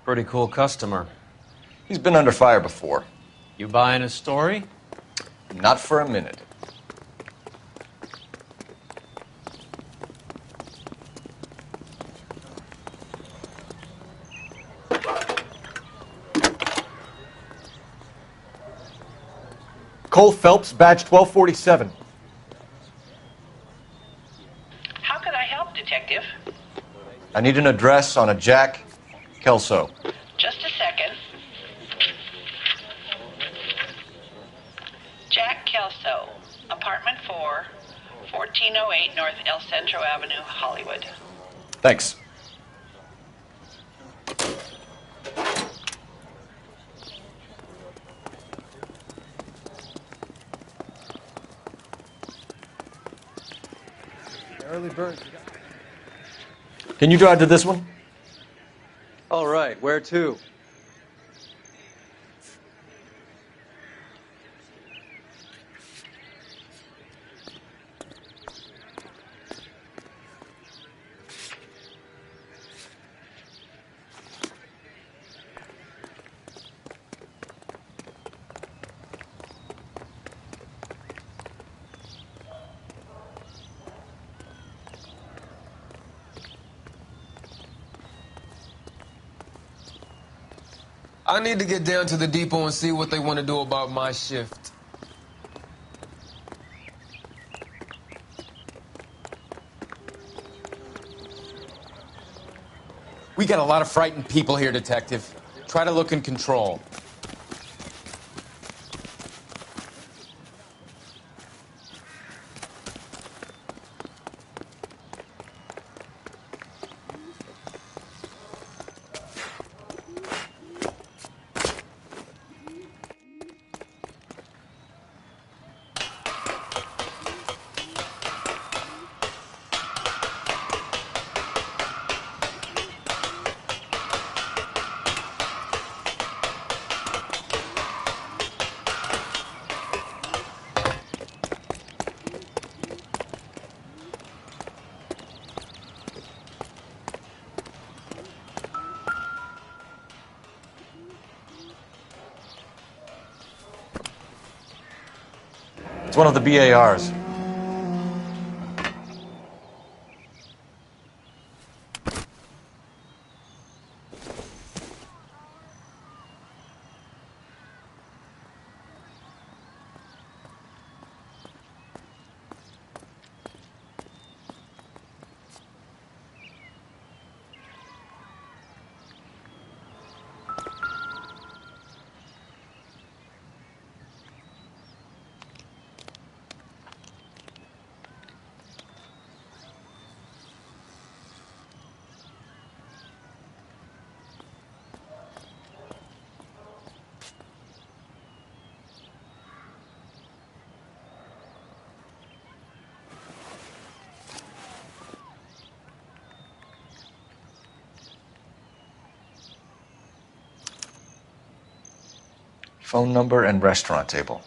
Pretty cool customer. He's been under fire before. You buying a story? Not for a minute. Cole Phelps, badge 1247. How can I help, Detective? I need an address on a Jack Kelso. Just a second. Jack Kelso, apartment 4, 1408 North El Centro Avenue, Hollywood. Thanks. Early bird. Can you drive to this one? All right, where to? I need to get down to the depot and see what they want to do about my shift. We got a lot of frightened people here, Detective. Try to look in control. It's one of the BARs. Phone number and restaurant table.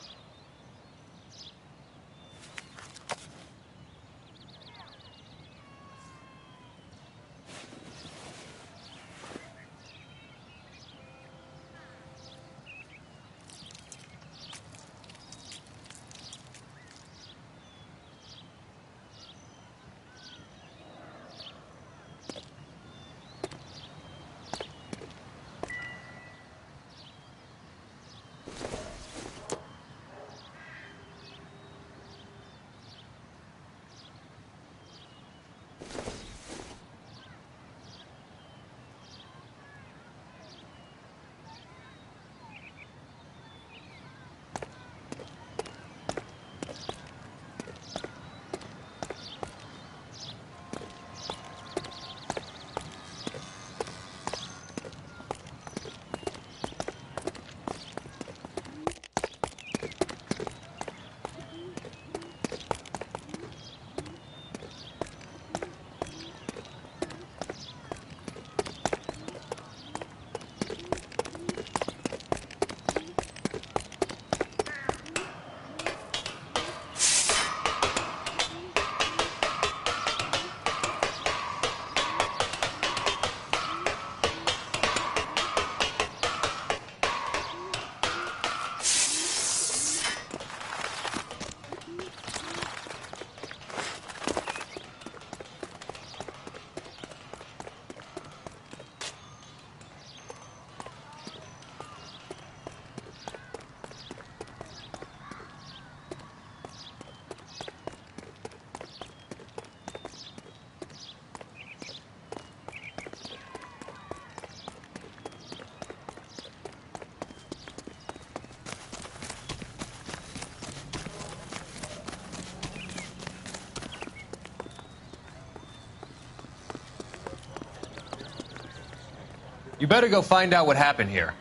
You better go find out what happened here.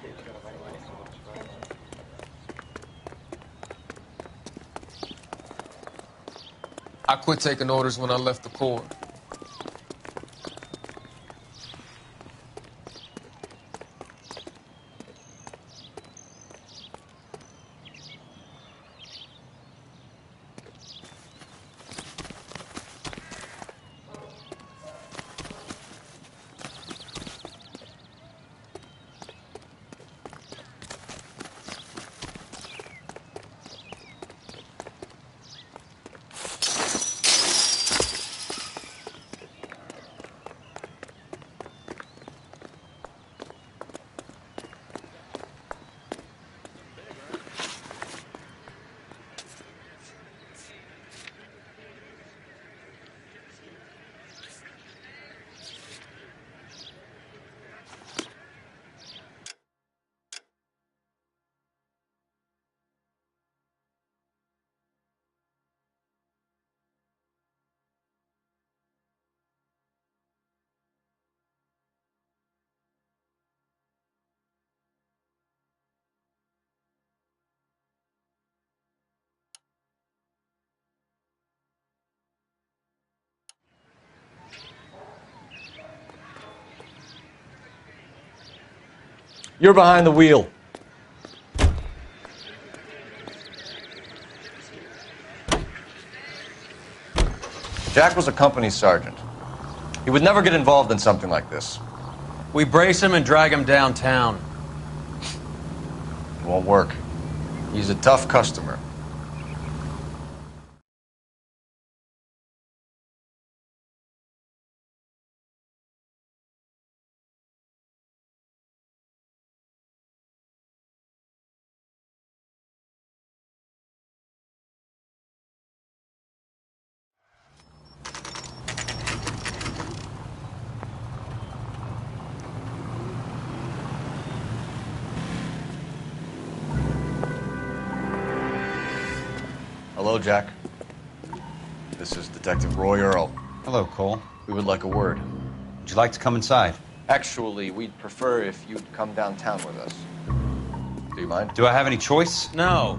I quit taking orders when I left the Corps. You're behind the wheel. Jack was a company sergeant. He would never get involved in something like this. We brace him and drag him downtown. It won't work. He's a tough customer. Hello, Jack. This is Detective Roy Earl. Hello, Cole. We would like a word. Would you like to come inside? Actually, we'd prefer if you'd come downtown with us. Do you mind? Do I have any choice? No,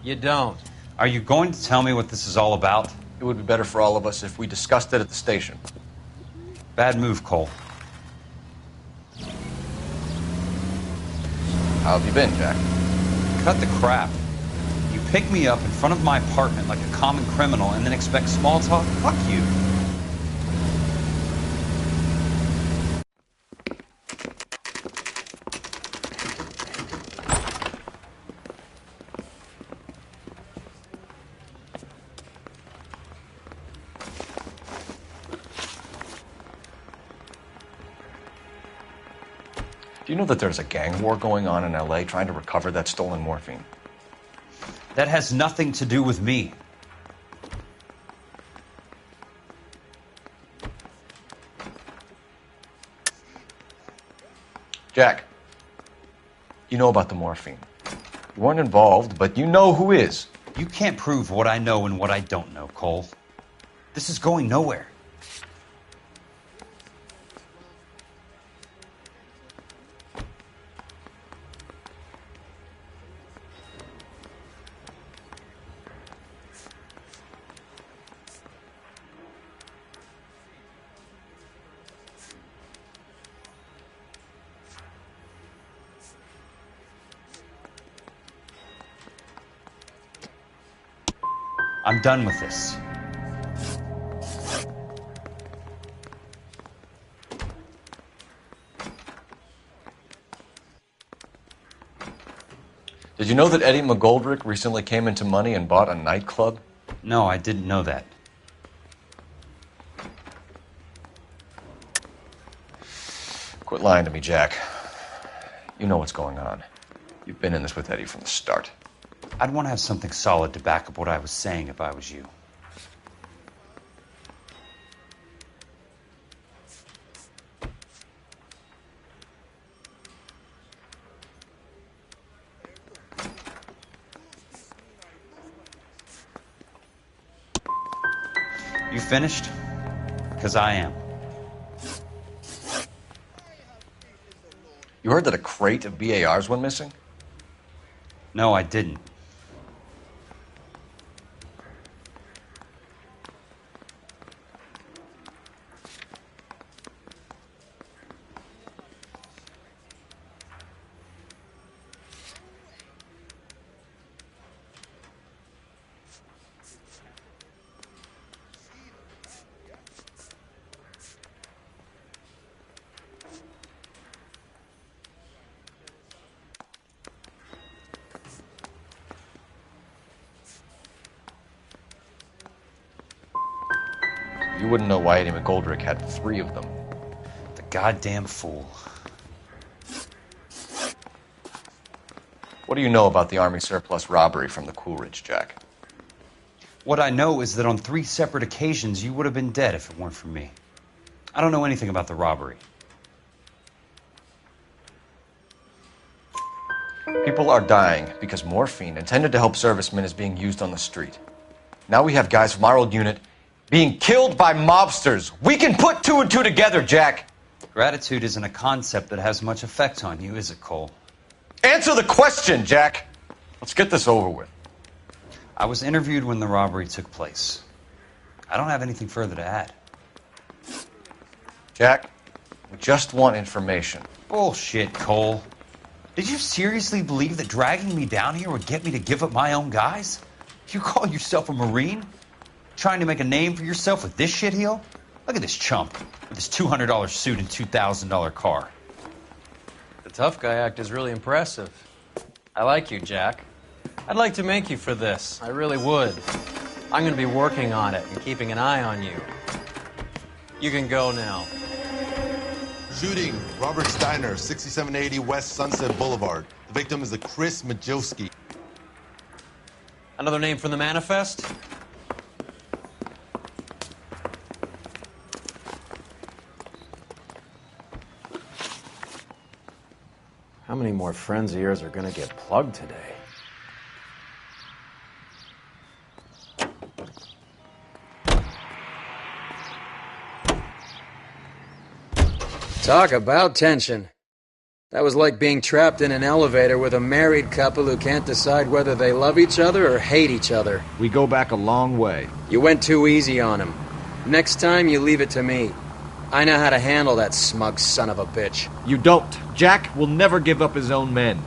you don't. Are you going to tell me what this is all about? It would be better for all of us if we discussed it at the station. Bad move, Cole. How have you been, Jack? Cut the crap. You pick me up in front of my apartment like a common criminal and then expect small talk? Fuck you. Do you know that there's a gang war going on in L.A. trying to recover that stolen morphine? That has nothing to do with me. Jack, you know about the morphine. You weren't involved, but you know who is. You can't prove what I know and what I don't know, Cole. This is going nowhere. I'm done with this. Did you know that Eddie McGoldrick recently came into money and bought a nightclub? No, I didn't know that. Quit lying to me, Jack. You know what's going on. You've been in this with Eddie from the start. I'd want to have something solid to back up what I was saying if I was you. You finished? Because I am. You heard that a crate of BARs went missing? No, I didn't. You wouldn't know why Eddie McGoldrick had 3 of them. The goddamn fool. What do you know about the Army surplus robbery from the Coolidge, Jack? What I know is that on 3 separate occasions, you would have been dead if it weren't for me. I don't know anything about the robbery. People are dying because morphine intended to help servicemen is being used on the street. Now we have guys from our old unit being killed by mobsters. We can put 2 and 2 together, Jack. Gratitude isn't a concept that has much effect on you, is it, Cole? Answer the question, Jack. Let's get this over with. I was interviewed when the robbery took place. I don't have anything further to add. Jack, we just want information. Bullshit, Cole. Did you seriously believe that dragging me down here would get me to give up my own guys? You call yourself a Marine? Trying to make a name for yourself with this shitheel? Look at this chump with his $200 suit and $2,000 car. The tough guy act is really impressive. I like you, Jack. I'd like to make you for this. I really would. I'm going to be working on it and keeping an eye on you. You can go now. Shooting, Robert Steiner, 6780 West Sunset Boulevard. The victim is a Chris Majowski. Another name from the manifest? How many more friends of yours are going to get plugged today? Talk about tension. That was like being trapped in an elevator with a married couple who can't decide whether they love each other or hate each other. We go back a long way. You went too easy on him. Next time, you leave it to me. I know how to handle that smug son of a bitch. You don't. Jack will never give up his own men.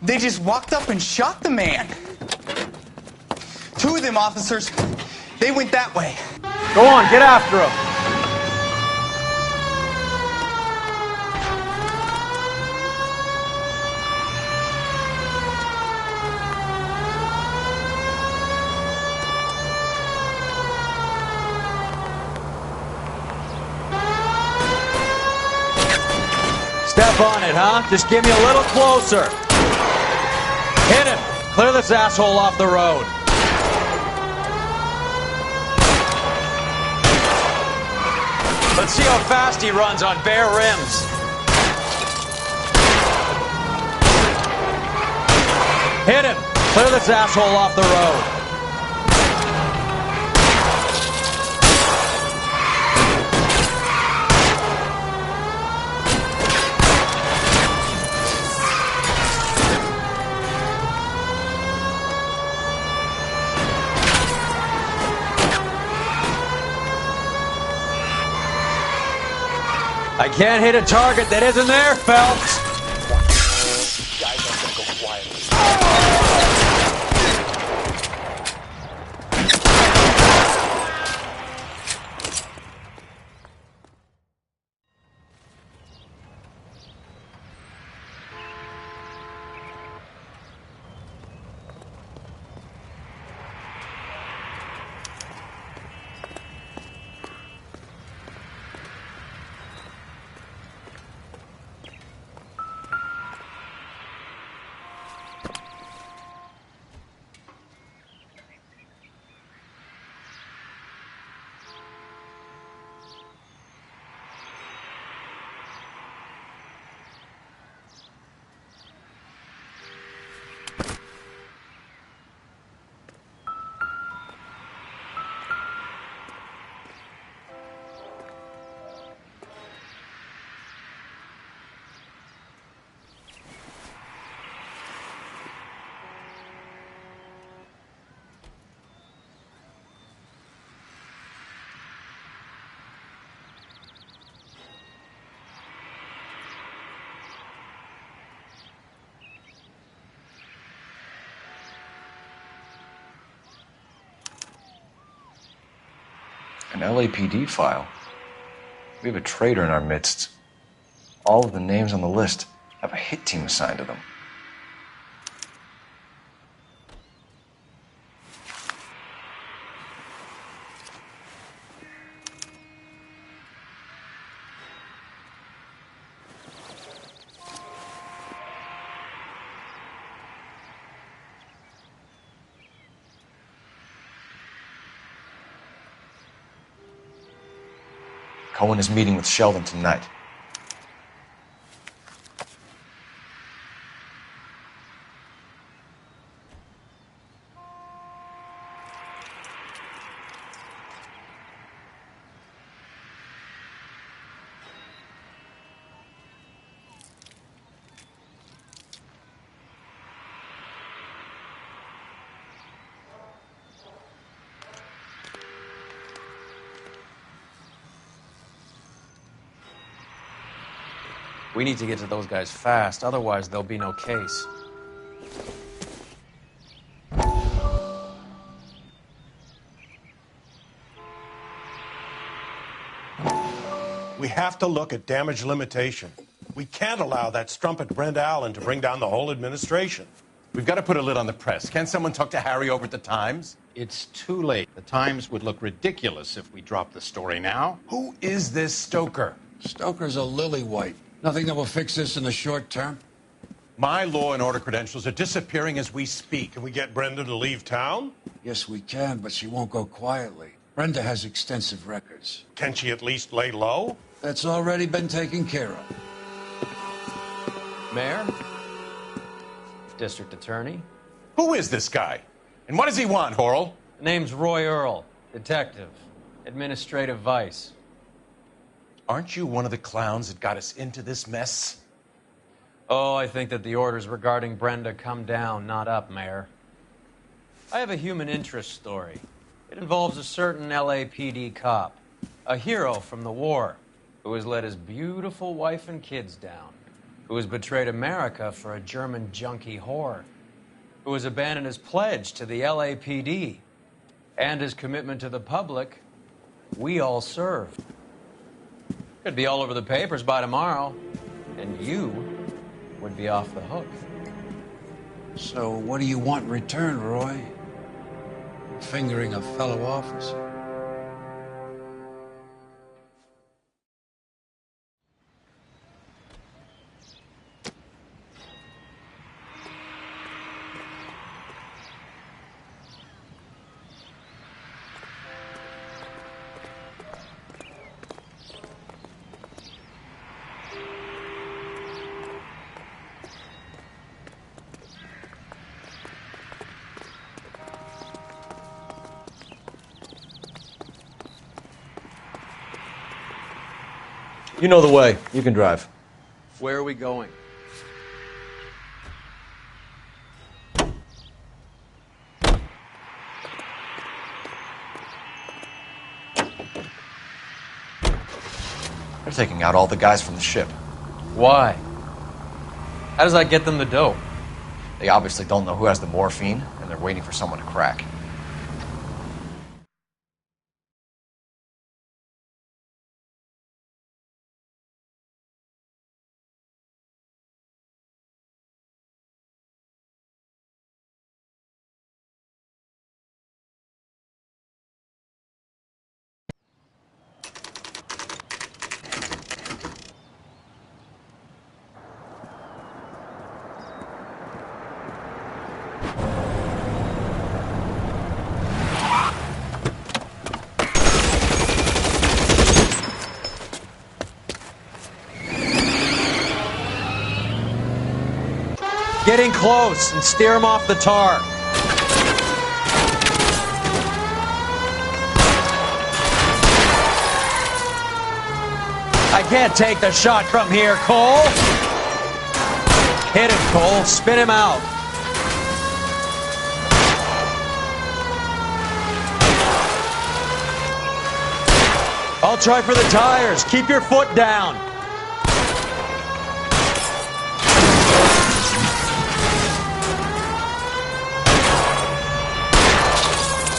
They just walked up and shot the man. 2 of them officers, they went that way. Go on, get after him. Step on it, huh? Just give me a little closer. Hit him! Clear this asshole off the road. Let's see how fast he runs on bare rims. Hit him! Clear this asshole off the road. I can't hit a target that isn't there, Phelps. An LAPD file. We have a traitor in our midst. All of the names on the list have a hit team assigned to them. Cohen is meeting with Sheldon tonight. We need to get to those guys fast, otherwise there'll be no case. We have to look at damage limitation. We can't allow that strumpet Brent Allen to bring down the whole administration. We've got to put a lid on the press. Can someone talk to Harry over at the Times? It's too late. The Times would look ridiculous if we dropped the story now. Who is this Stoker? Stoker's a lily-white. Nothing that will fix this in the short term? My law and order credentials are disappearing as we speak. Can we get Brenda to leave town? Yes, we can, but she won't go quietly. Brenda has extensive records. Can she at least lay low? That's already been taken care of. Mayor? District Attorney? Who is this guy? And what does he want, Horrell? The name's Roy Earl, detective, administrative vice. Aren't you one of the clowns that got us into this mess? Oh, I think that the orders regarding Brenda come down, not up, Mayor. I have a human interest story. It involves a certain LAPD cop, a hero from the war, who has let his beautiful wife and kids down, who has betrayed America for a German junkie whore, who has abandoned his pledge to the LAPD and his commitment to the public. We all served. Could be all over the papers by tomorrow, and you would be off the hook. So what do you want in return, Roy? Fingering a fellow officer. You know the way. You can drive. Where are we going? They're taking out all the guys from the ship. Why? How does that get them the dope? They obviously don't know who has the morphine, and they're waiting for someone to crack. Get in close and steer him off the tar. I can't take the shot from here, Cole. Hit him, Cole. Spin him out. I'll try for the tires. Keep your foot down.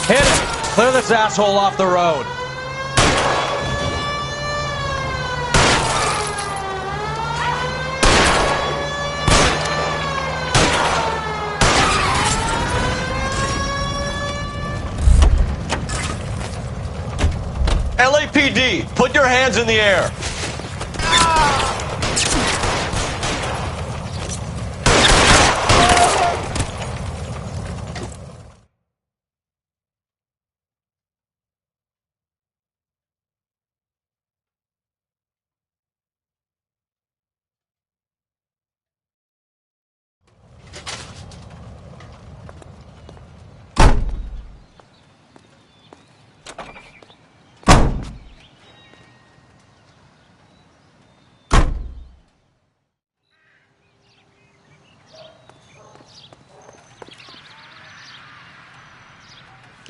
Hit him! Clear this asshole off the road. LAPD, put your hands in the air.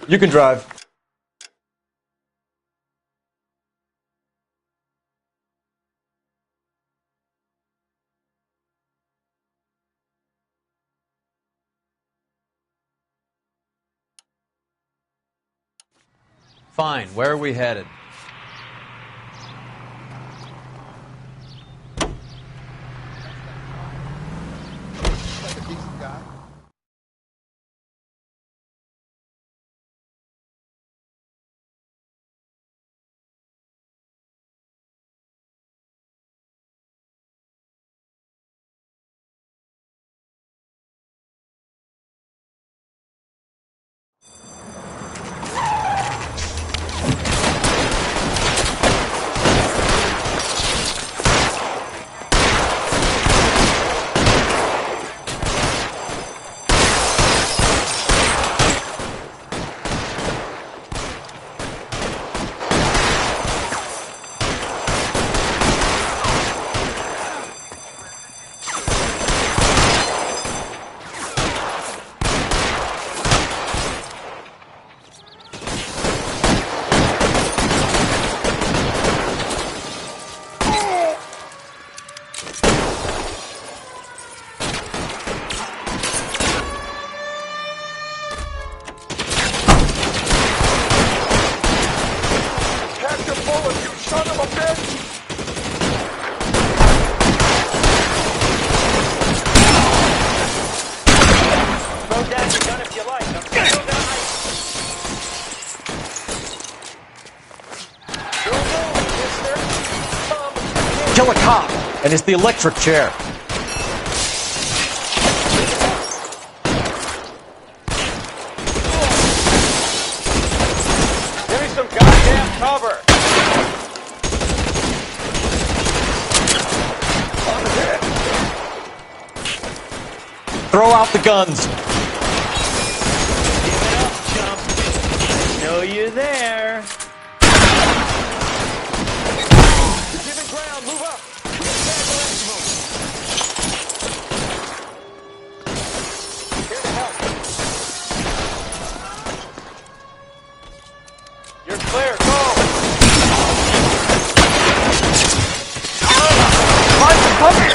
You can drive. Fine, where are we headed? Kill a cop, and it's the electric chair. Give me some goddamn cover! Throw out the guns. Give it up, chump. Know you're there. Giving ground, move up. Here to help. You're clear, go! Find the cover!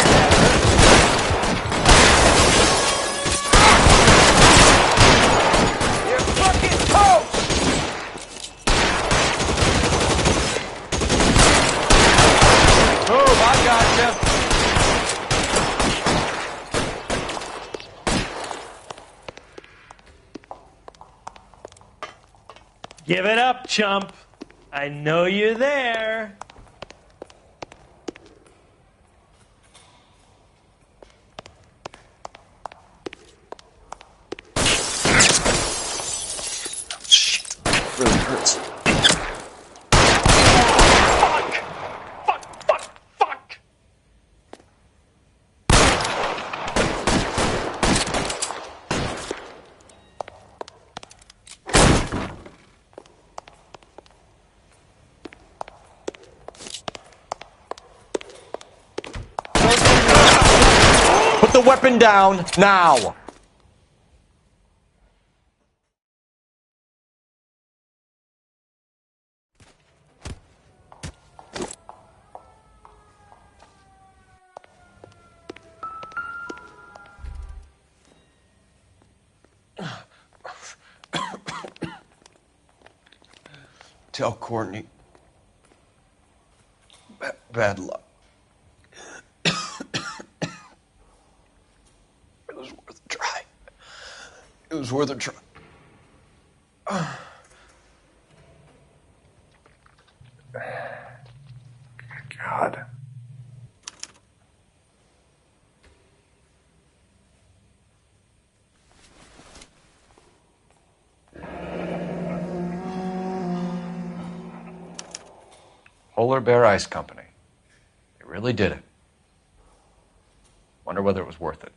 Give it up, chump. I know you're there. Shit, really hurts. Put the weapon down, now! Tell Courtney. Bad luck. It was worth a try. It was worth a try. God. Polar Bear Ice Company. They really did it. Wonder whether it was worth it.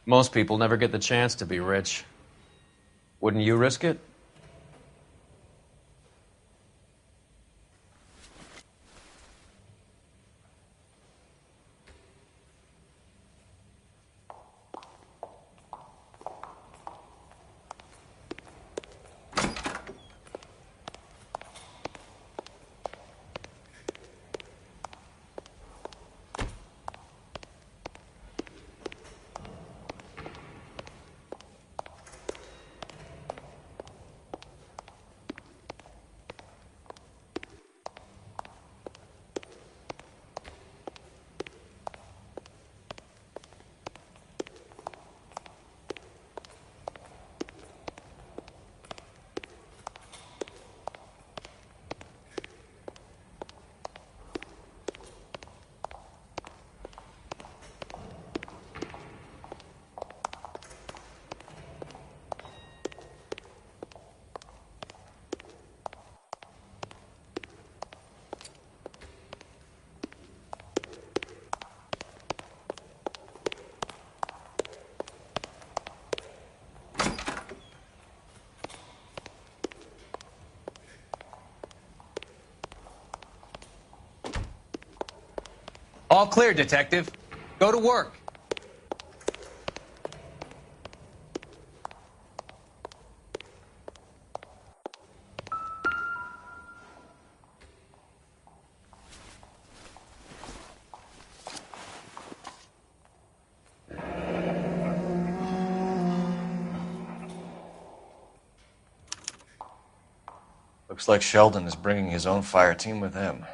Most people never get the chance to be rich. Wouldn't you risk it? All clear, Detective. Go to work. Looks like Sheldon is bringing his own fire team with him.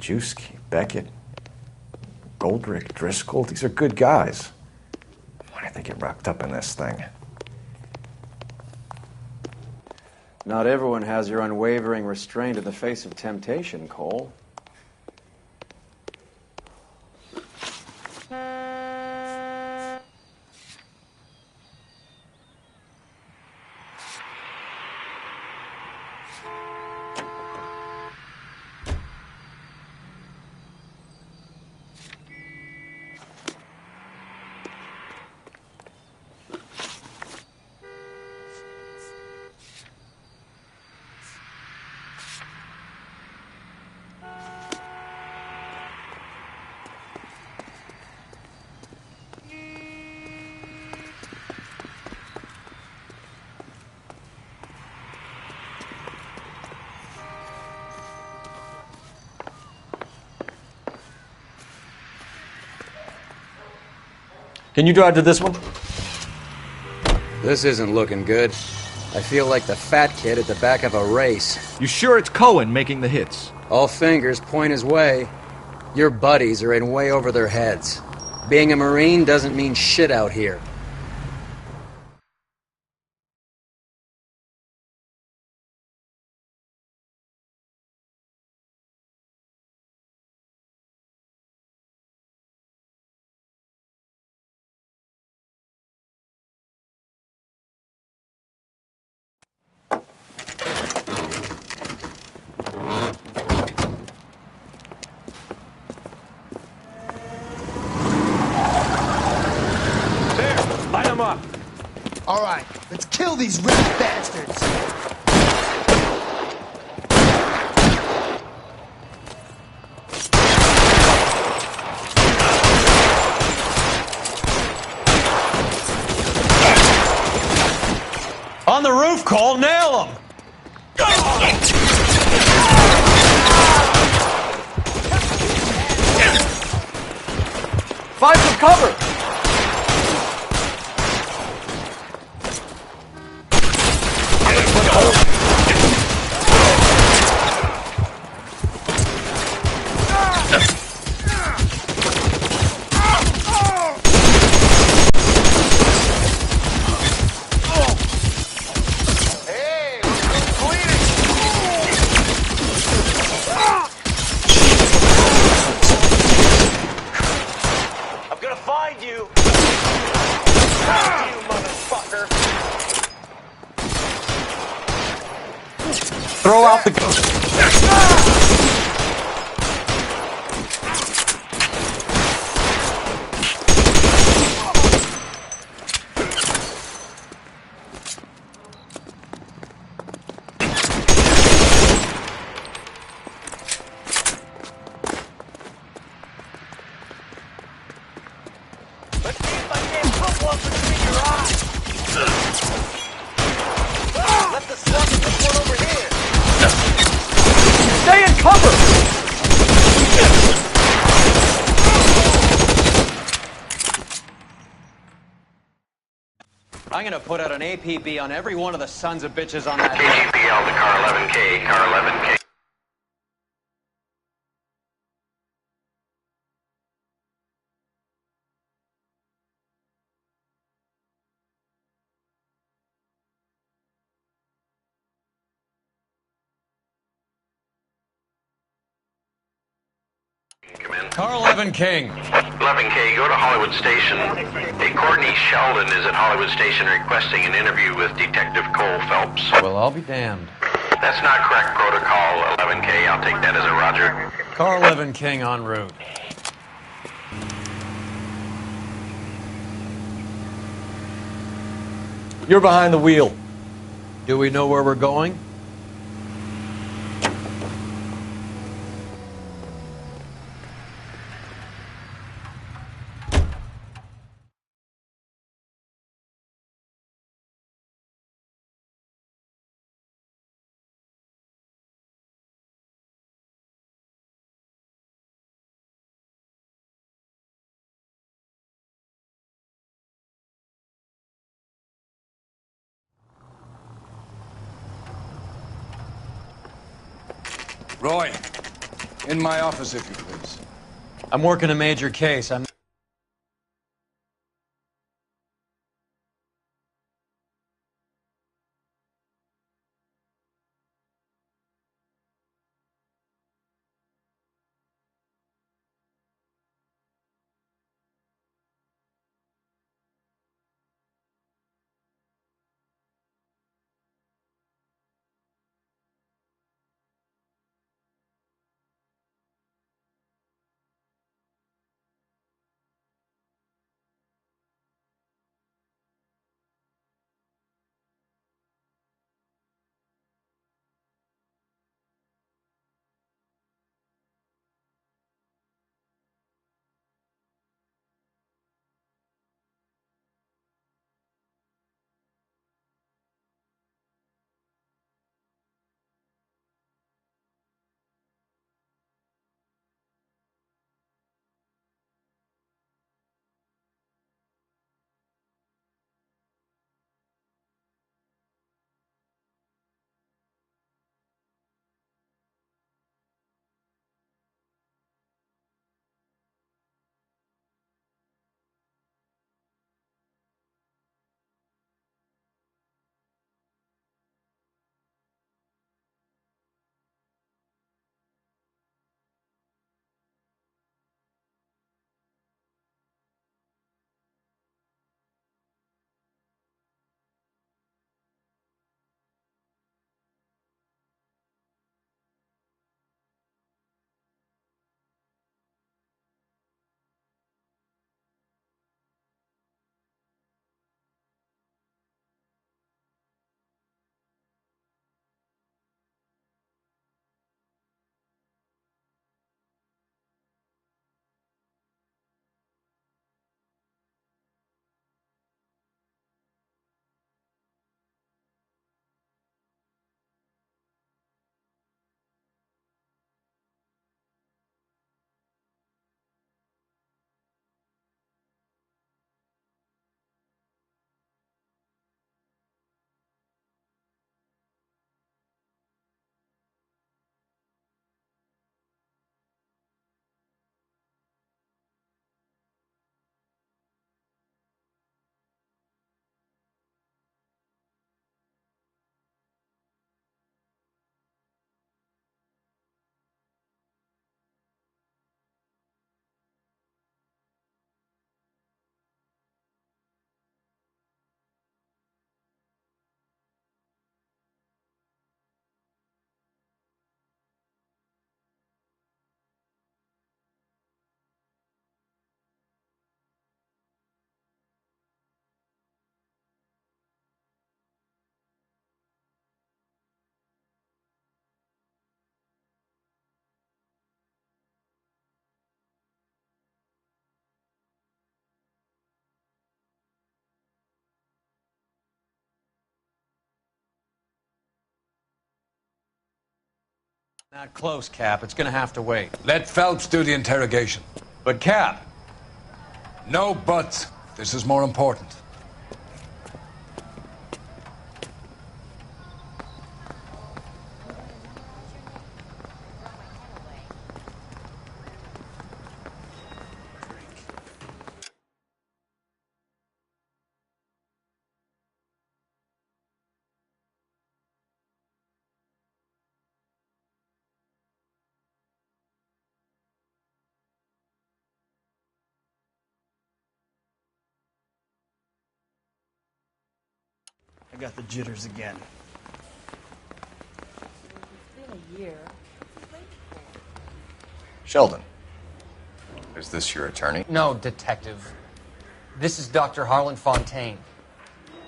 Majewski, Beckett, Goldrick, Driscoll, these are good guys. Why did they get wrapped up in this thing? Not everyone has your unwavering restraint in the face of temptation, Cole. Can you drive to this one? This isn't looking good. I feel like the fat kid at the back of a race. You sure it's Cohen making the hits? All fingers point his way. Your buddies are in way over their heads. Being a Marine doesn't mean shit out here. All right, let's kill these rat bastards. On the roof, Cole, nail him! Find some cover! Throw out the... Stay in cover! I'm gonna put out an APB on every one of the sons of bitches on that hill. KGPL to car 11K, car 11K. Car 11 King. 11K, go to Hollywood Station. Hey, Courtney Sheldon is at Hollywood Station requesting an interview with Detective Cole Phelps. Well, I'll be damned. That's not correct protocol, 11K. I'll take that as a roger. Car 11 King en route. You're behind the wheel. Do we know where we're going? Roy, in my office, if you please. I'm working a major case. I'm... Not close, Cap. It's gonna have to wait. Let Phelps do the interrogation. But Cap, No buts. This is more important. I got the jitters again. It's been a year. Sheldon, is this your attorney? No, Detective. This is Dr. Harlan Fontaine.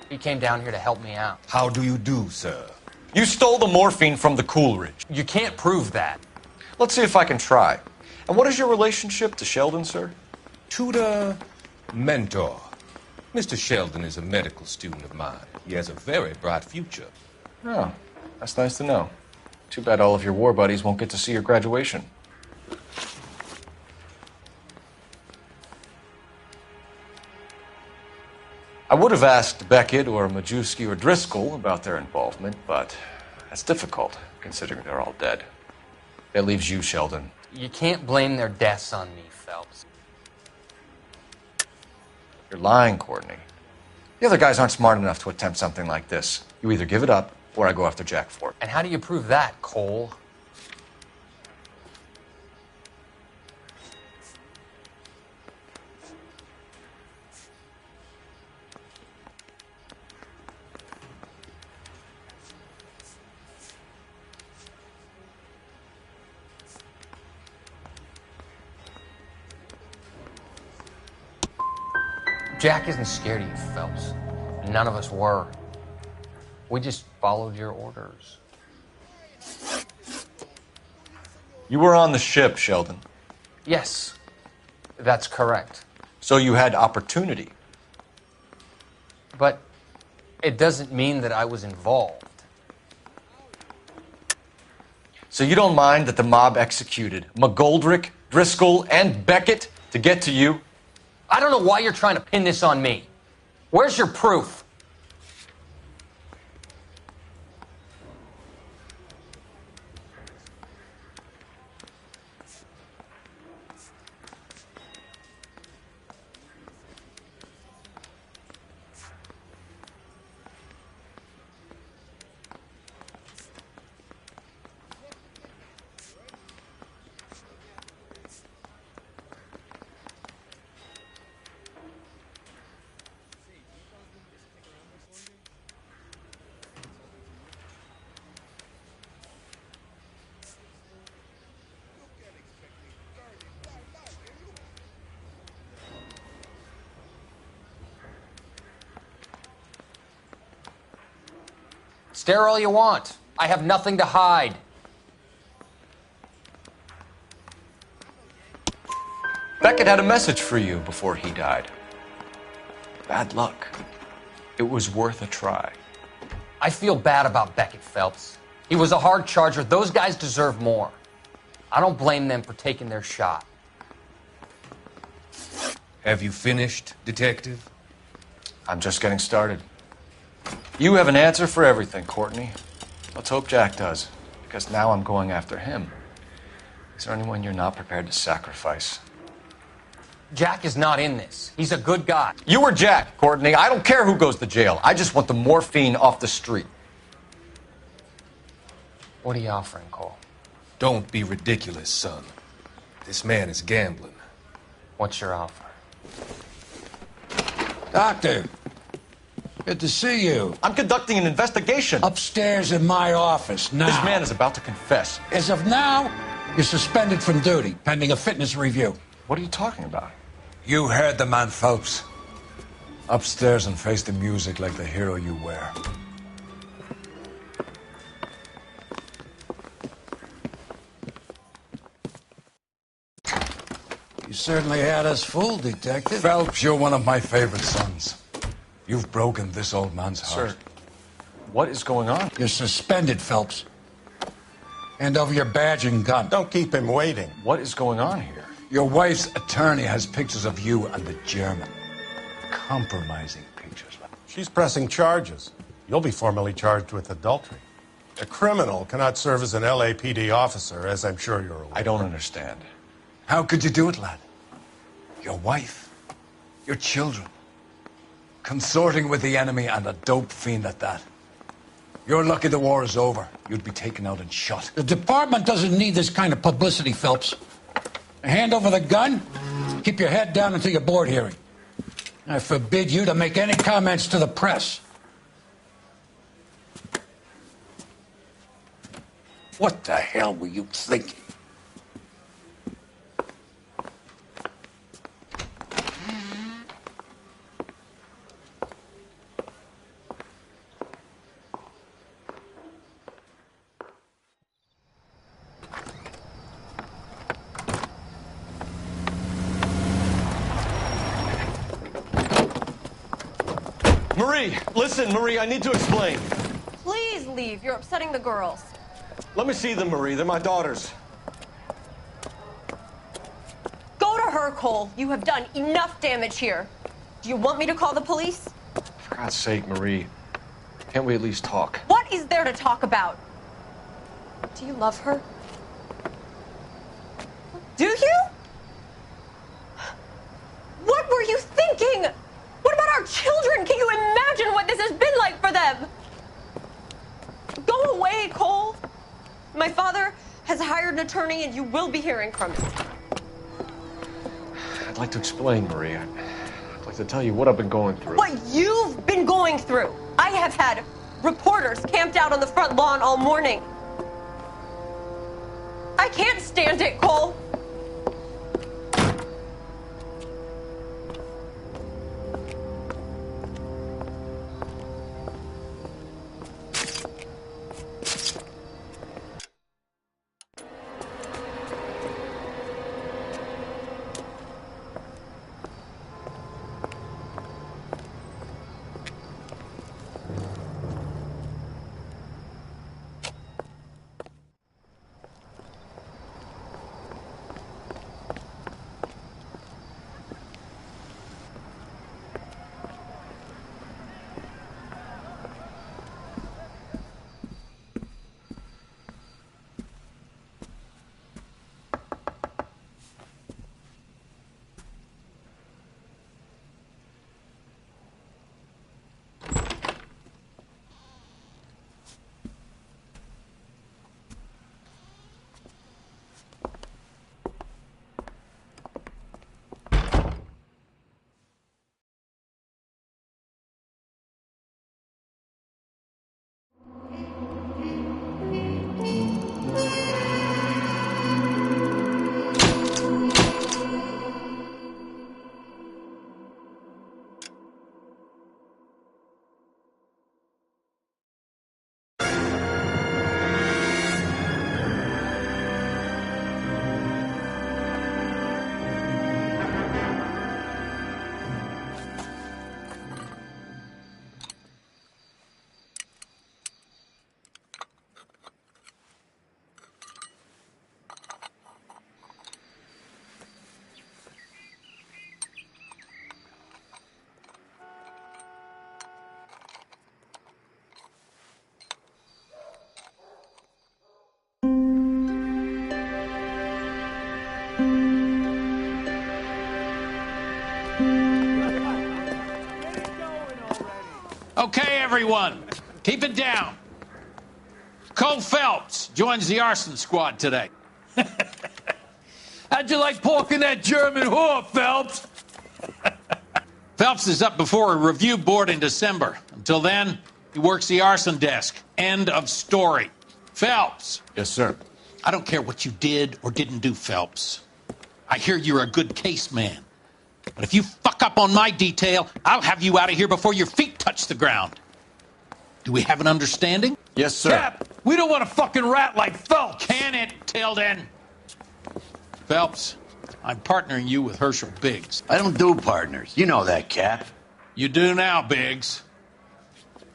He came down here to help me out. How do you do, sir? You stole the morphine from the Coolidge. You can't prove that. Let's see if I can try. And what is your relationship to Sheldon, sir? Tutor, mentor. Mr. Sheldon is a medical student of mine. He has a very bright future. Oh, that's nice to know. Too bad all of your war buddies won't get to see your graduation. I would have asked Beckett or Majewski or Driscoll about their involvement, but that's difficult, considering they're all dead. That leaves you, Sheldon. You can't blame their deaths on me, Phelps. You're lying, Courtney. The other guys aren't smart enough to attempt something like this. You either give it up, or I go after Jack for it. And how do you prove that, Cole? Jack isn't scared of you, Phelps. None of us were. We just followed your orders. You were on the ship, Sheldon. Yes, that's correct. So you had opportunity. But it doesn't mean that I was involved. So you don't mind that the mob executed McGoldrick, Driscoll, and Beckett to get to you? I don't know why you're trying to pin this on me. Where's your proof? Stare all you want. I have nothing to hide. Beckett had a message for you before he died. Bad luck. It was worth a try. I feel bad about Beckett, Phelps. He was a hard charger. Those guys deserve more. I don't blame them for taking their shot. Have you finished, Detective? I'm just getting started. You have an answer for everything, Courtney. Let's hope Jack does, because now I'm going after him. Is there anyone you're not prepared to sacrifice? Jack is not in this. He's a good guy. You or Jack, Courtney. I don't care who goes to jail. I just want the morphine off the street. What are you offering, Cole? Don't be ridiculous, son. This man is gambling. What's your offer? Doctor, good to see you. I'm conducting an investigation. Upstairs in my office now. This man is about to confess. As of now, you're suspended from duty, pending a fitness review. What are you talking about? You heard the man, Phelps. Upstairs and face the music like the hero you were. You certainly had us fooled, Detective. Phelps, you're one of my favorite sons. You've broken this old man's heart. Sir, what is going on? You're suspended, Phelps. Hand over your badge and gun. Don't keep him waiting. What is going on here? Your wife's attorney has pictures of you and the German. Compromising pictures. She's pressing charges. You'll be formally charged with adultery. A criminal cannot serve as an LAPD officer, as I'm sure you're aware. I don't understand. How could you do it, lad? Your wife, your children, consorting with the enemy and a dope fiend at that. You're lucky the war is over. You'd be taken out and shot. The department doesn't need this kind of publicity, Phelps. Hand over the gun, keep your head down until your board hearing. I forbid you to make any comments to the press. What the hell were you thinking? Marie, listen, Marie, I need to explain. Please leave. You're upsetting the girls. Let me see them, Marie. They're my daughters. Go to her, Cole. You have done enough damage here. Do you want me to call the police? For God's sake, Marie. Can't we at least talk? What is there to talk about? Do you love her? Do you? What were you thinking? What about our children? Can you imagine what this has been like for them? Go away, Cole. My father has hired an attorney, and you will be hearing from him. I'd like to explain, Marie. I'd like to tell you what I've been going through. What you've been going through. I have had reporters camped out on the front lawn all morning. I can't stand it, Cole. Okay, everyone, keep it down. Cole Phelps joins the arson squad today. How'd you like pork in that German whore, Phelps? Phelps is up before a review board in December. Until then, he works the arson desk. End of story. Phelps. Yes, sir. I don't care what you did or didn't do, Phelps. I hear you're a good case man. But if you fuck up on my detail, I'll have you out of here before your feet touch the ground. Do we have an understanding? Yes, sir. Cap, we don't want a fucking rat like Phelps. Can it, Tilden? Phelps, I'm partnering you with Herschel Biggs. I don't do partners. You know that, Cap. You do now, Biggs.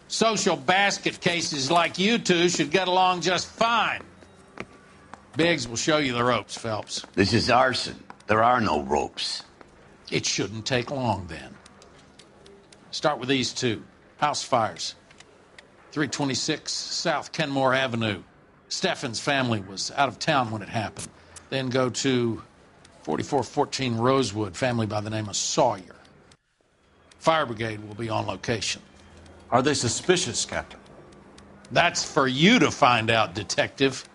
Social basket cases like you two should get along just fine. Biggs will show you the ropes, Phelps. This is arson. There are no ropes. It shouldn't take long, then. Start with these two. House fires. 326 South Kenmore Avenue. Steffen's family was out of town when it happened. Then go to 4414 Rosewood, family by the name of Sawyer. Fire brigade will be on location. Are they suspicious, Captain? That's for you to find out, Detective.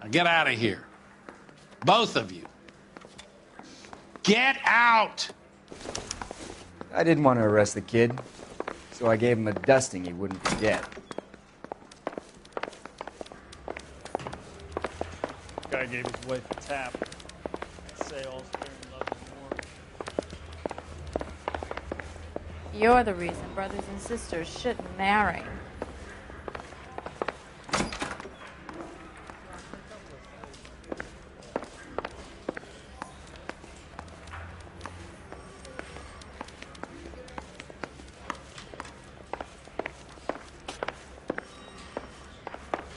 Now get out of here. Both of you. Get out! I didn't want to arrest the kid, so I gave him a dusting he wouldn't forget. Guy gave his wife a tap. Say all's fair in love and war. You're the reason brothers and sisters shouldn't marry.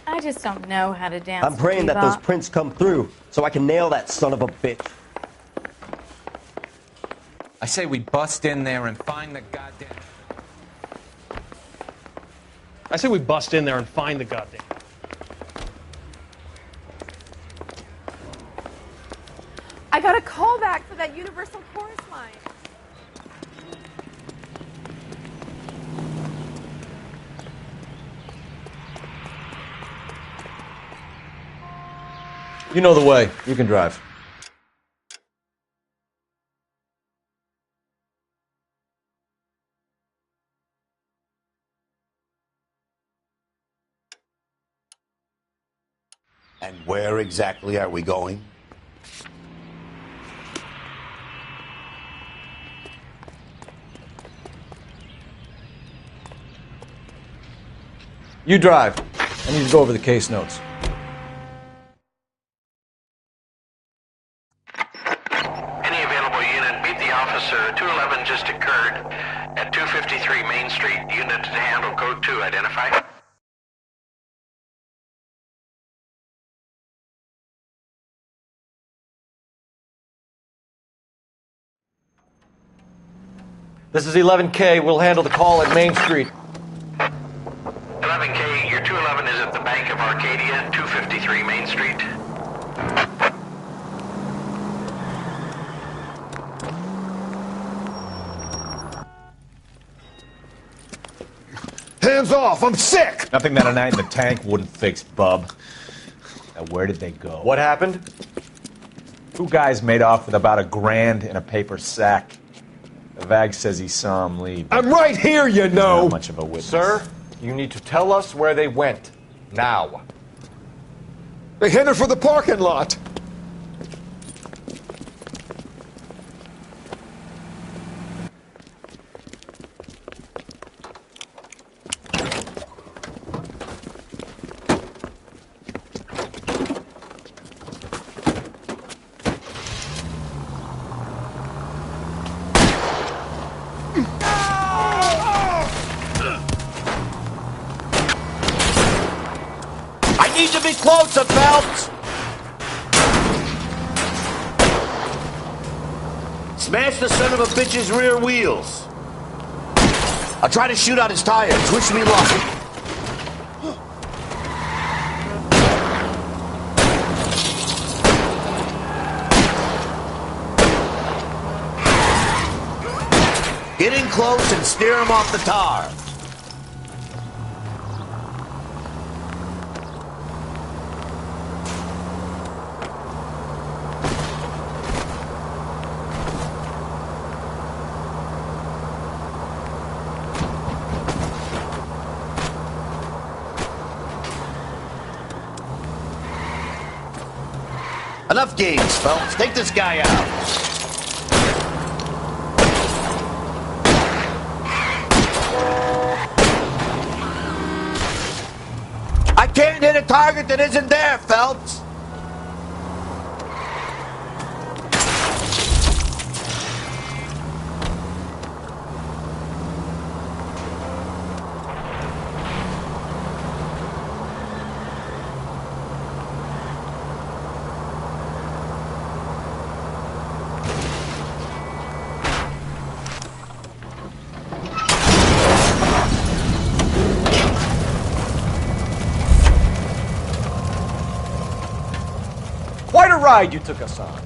I just don't know how to dance. I'm praying that those prints come through so I can nail that son of a bitch. I say we bust in there and find the goddamn... I say we bust in there and find the goddamn... I got a call back for that Universal Chorus line. You know the way. You can drive. And where exactly are we going? You drive. I need to go over the case notes. Any available unit, meet the officer. 211 just occurred at 253 Main Street. Unit to handle code 2. Identify. This is 11K. We'll handle the call at Main Street. 11K, your 211 is at the Bank of Arcadia, 253 Main Street. Hands off! I'm sick! Nothing that a night in the tank wouldn't fix, bub. Now, where did they go? What happened? Two guys made off with about $1,000 in a paper sack. The Vag says he saw him leave. I'm right here, you know! Not much of a witness. Sir, you need to tell us where they went. Now. They headed for the parking lot. I need to be closer, Phelps! Smash the son of a bitch's rear wheels. I'll try to shoot out his tires. Wish me luck. Get in close and steer him off the tar. Enough games, Phelps. Take this guy out. I can't hit a target that isn't there, Phelps. ride you took us on.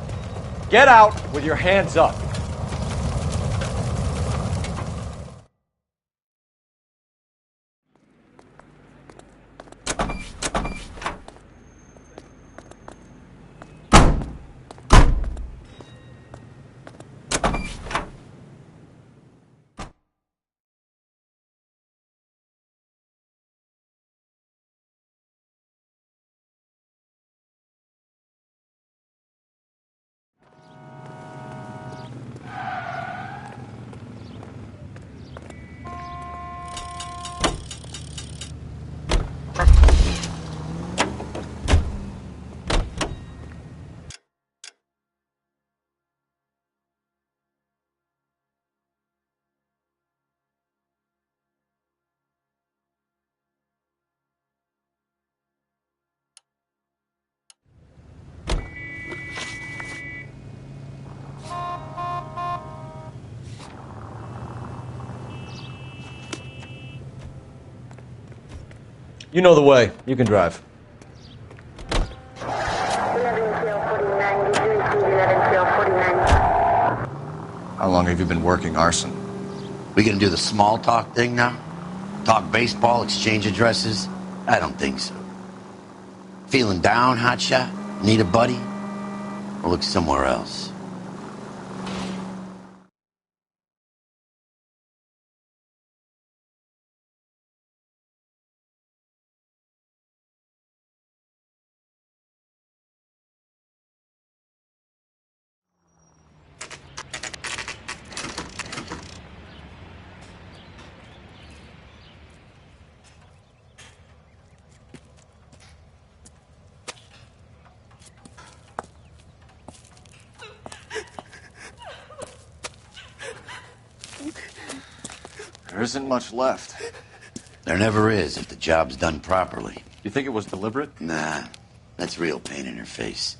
Get out with your hands up. You know the way. You can drive. How long have you been working arson? We gonna do the small talk thing now? Talk baseball, exchange addresses? I don't think so. Feeling down, hotshot? Need a buddy? Or look somewhere else? There isn't much left. There never is if the job's done properly. You think it was deliberate? Nah, that's real pain in her face.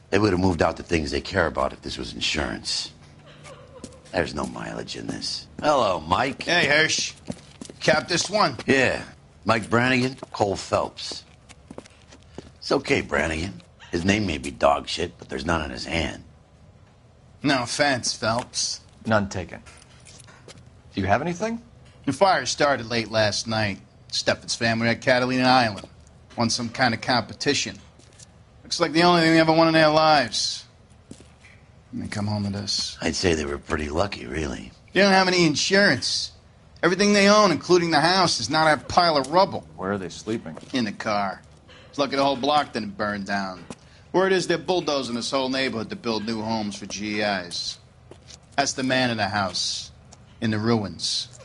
They would have moved out the things they care about if this was insurance. There's no mileage in this. Hello, Mike. Hey, Hirsch. Cap this one. Yeah, Mike Brannigan, Cole Phelps. It's okay, Brannigan. His name may be dog shit, but there's none on his hand. No offense, Phelps. None taken. Do you have anything? The fire started late last night. Steffen's family at Catalina Island. Won some kind of competition. Looks like the only thing they ever won in their lives. And they come home to this. I'd say they were pretty lucky, really. They don't have any insurance. Everything they own, including the house, is not a pile of rubble. Where are they sleeping? In the car. It's lucky the whole block didn't burn down. Word is they're bulldozing this whole neighborhood to build new homes for GIs. That's the man in the house. In the ruins.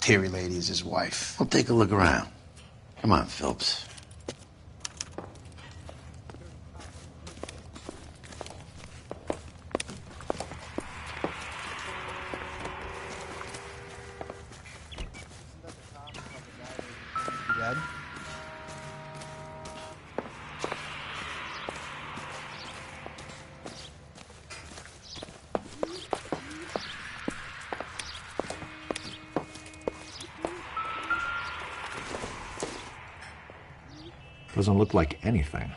Terry lady is his wife. We'll take a look around. Come on, Phelps. Dead? Doesn't look like anything.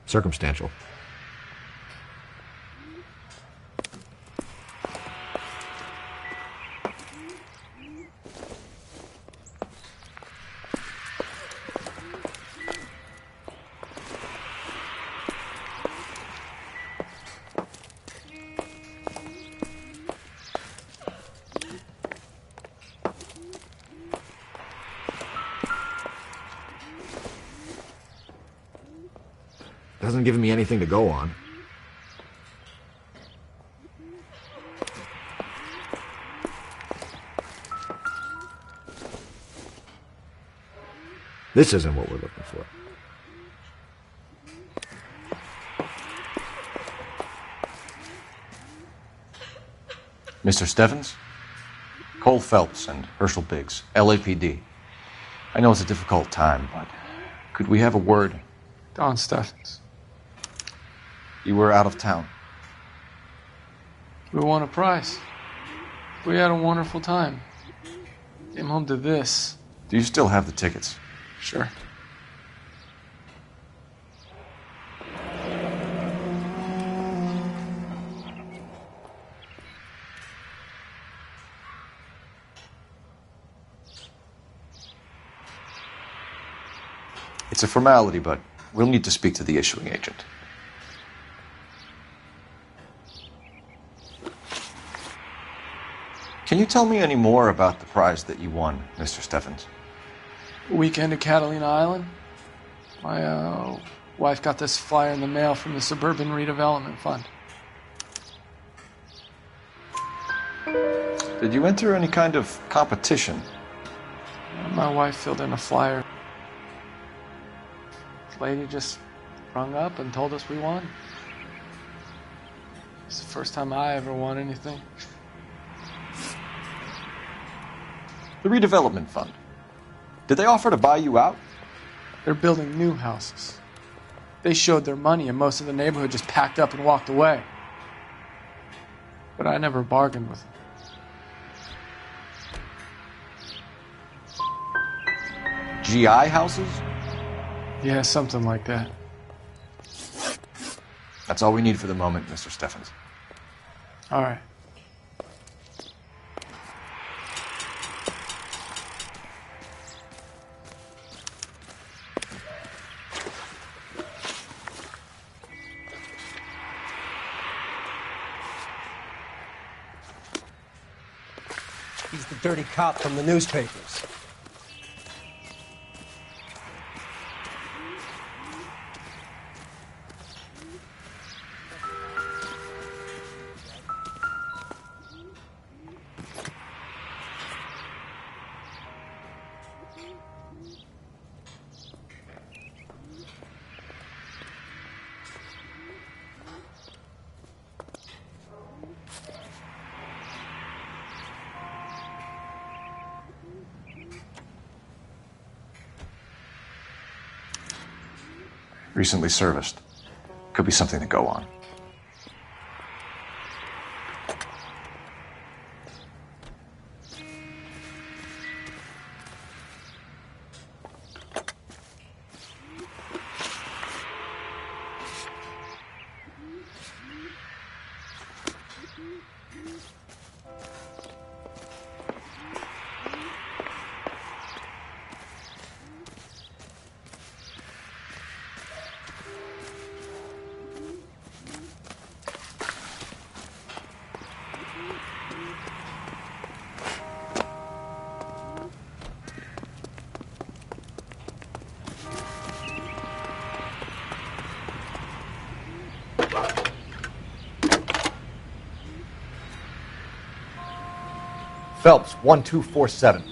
Circumstantial. Hasn't given me anything to go on. This isn't what we're looking for. Mr. Stevens? Cole Phelps and Herschel Biggs, LAPD. I know it's a difficult time, but could we have a word? Don Steffens. You were out of town. We won a prize. We had a wonderful time. Came home to this. Do you still have the tickets? Sure. It's a formality, but we'll need to speak to the issuing agent. Can you tell me any more about the prize that you won, Mr. Steffens? Weekend at Catalina Island. My wife got this flyer in the mail from the Suburban Redevelopment Fund. Did you enter any kind of competition? My wife filled in a flyer. The lady just rung up and told us we won. It's the first time I ever won anything. The redevelopment fund. Did they offer to buy you out? They're building new houses. They showed their money and most of the neighborhood just packed up and walked away. But I never bargained with them. GI houses? Yeah, something like that. That's all we need for the moment, Mr. Steffens. All right. He's the dirty cop from the newspapers. Recently serviced. Could be something to go on. Phelps, 1247.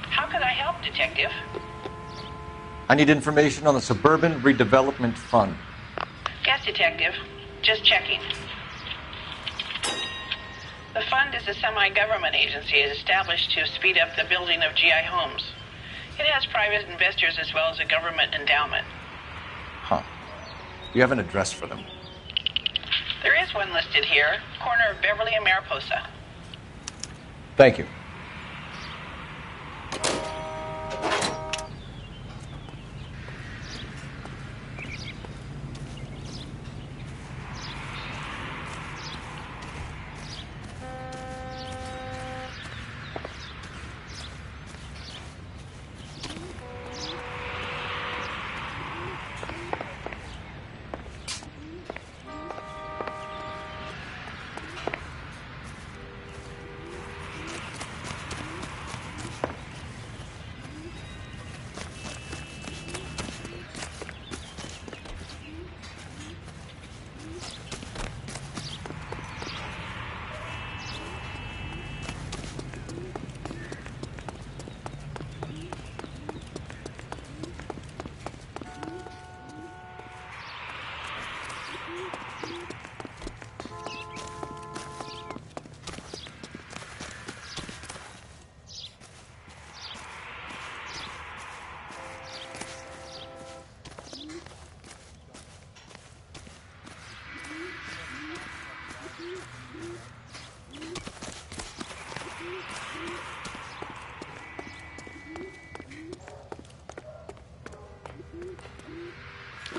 How can I help, Detective? I need information on the Suburban Redevelopment Fund. Yes, Detective. Just checking. The fund is a semi-government agency established to speed up the building of GI homes. It has private investors as well as a government endowment. Huh. You have an address for them? There is one listed here, corner of Beverly and Mariposa. Thank you.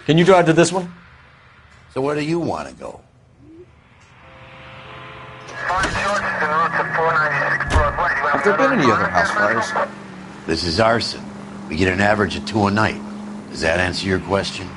Can you drive to this one? So where do you want to go? Have there been any other house fires? This is arson. We get an average of 2 a night. Does that answer your question?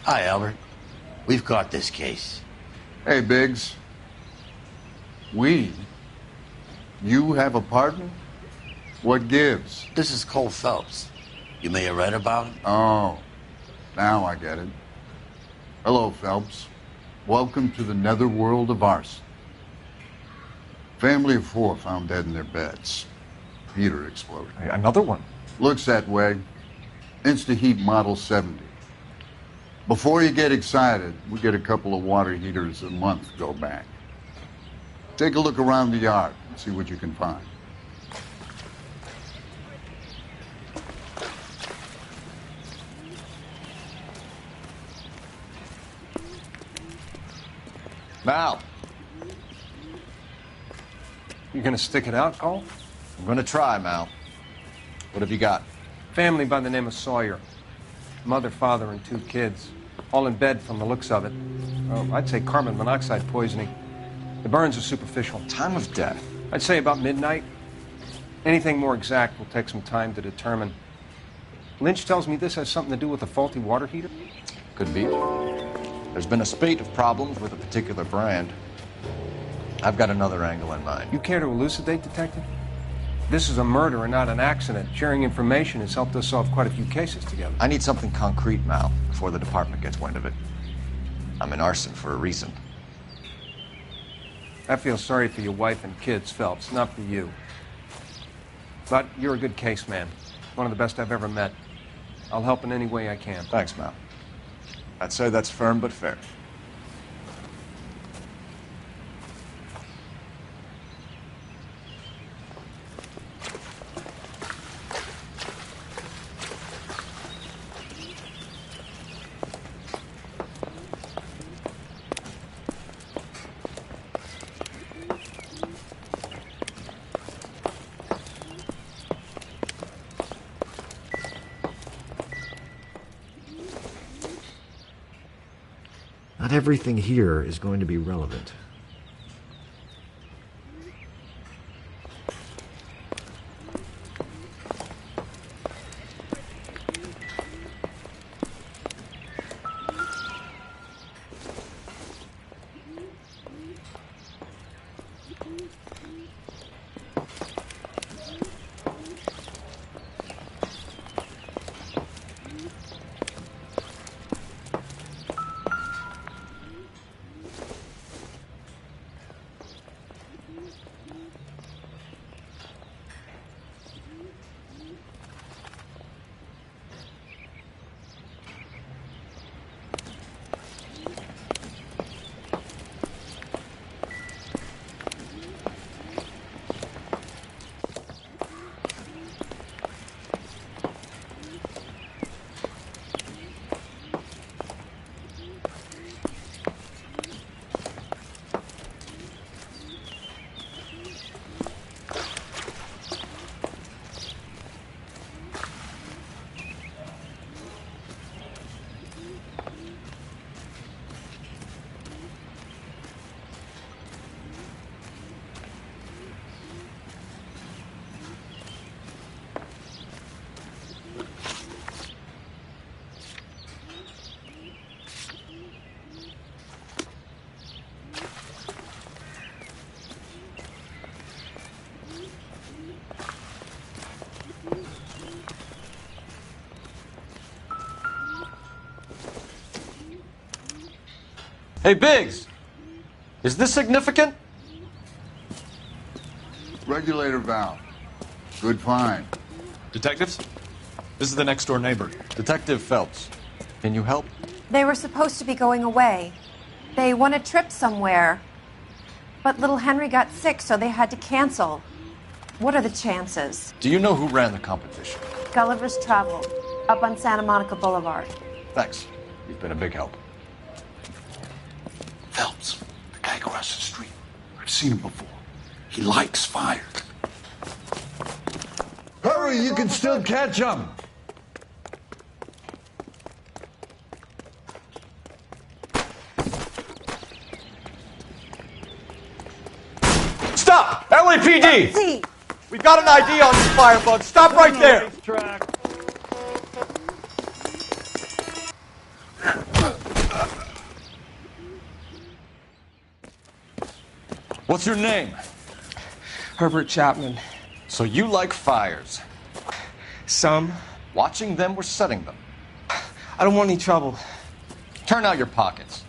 Hi, Albert. We've caught this case. Hey, Biggs. We? You have a partner? What gives? This is Cole Phelps. You may have read about him. Oh, now I get it. Hello, Phelps. Welcome to the netherworld of arson. Family of 4 found dead in their beds. Heater exploded. Hey, another one? Looks that way. Insta-heat Model 70. Before you get excited, we get a couple of water heaters a month go back. Take a look around the yard and see what you can find. Mal. You gonna stick it out, Cole? I'm gonna try, Mal. What have you got? Family by the name of Sawyer. Mother, father, and 2 kids. All in bed from the looks of it. Oh, I'd say carbon monoxide poisoning. The burns are superficial. Time of death? I'd say about midnight. Anything more exact will take some time to determine. Lynch tells me this has something to do with a faulty water heater? Could be. There's been a spate of problems with a particular brand. I've got another angle in mind. You care to elucidate, Detective? This is a murder and not an accident. Sharing information has helped us solve quite a few cases together. I need something concrete, Mal, before the department gets wind of it. I'm in arson for a reason. I feel sorry for your wife and kids, Phelps, not for you. But you're a good case man. One of the best I've ever met. I'll help in any way I can. Thanks, Mal. I'd say that's firm but fair. Not everything here is going to be relevant. Hey, Biggs! Is this significant? Regulator valve. Good find. Detectives? This is the next door neighbor. Detective Phelps. Can you help? They were supposed to be going away. They won a trip somewhere. But little Henry got sick, so they had to cancel. What are the chances? Do you know who ran the competition? Gulliver's Travel, up on Santa Monica Boulevard. Thanks. You've been a big help. Phelps, the guy across the street. I've seen him before. He likes fire. Hurry, you can still catch him. Stop! LAPD! We've got an ID on this firebug. Stop right there! What's your name? Herbert Chapman. So you like fires? Some. Watching them or setting them? I don't want any trouble. Turn out your pockets.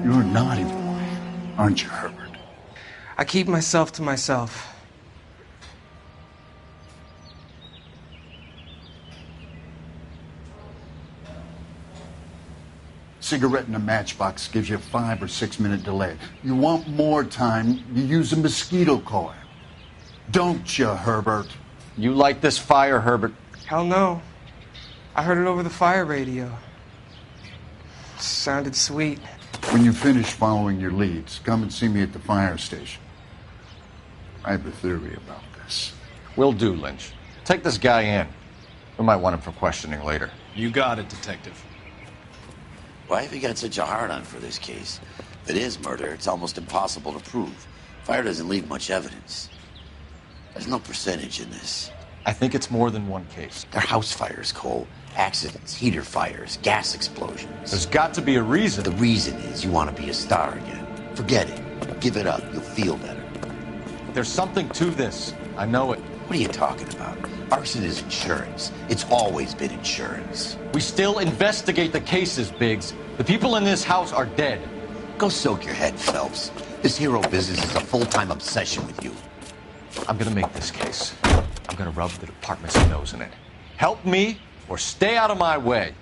You're a naughty boy, aren't you, Herbert? I keep myself to myself. Cigarette in a matchbox gives you a 5 or 6 minute delay. You want more time, you use a mosquito coil. Don't you, Herbert? You like this fire, Herbert? Hell no. I heard it over the fire radio. Sounded sweet. When you finish following your leads, come and see me at the fire station. I have a theory about this. Will do, Lynch. Take this guy in. We might want him for questioning later. You got it, Detective. Why have you got such a hard-on for this case? If it is murder, it's almost impossible to prove. Fire doesn't leave much evidence. There's no percentage in this. I think it's more than one case. They're house fires, Cole. Accidents, heater fires, gas explosions. There's got to be a reason. The reason is you want to be a star again. Forget it. Give it up. You'll feel better. There's something to this. I know it. What are you talking about? Arson is insurance. It's always been insurance. We still investigate the cases, Biggs. The people in this house are dead. Go soak your head, Phelps. This hero business is a full-time obsession with you. I'm gonna make this case. I'm gonna rub the department's nose in it. Help me or stay out of my way.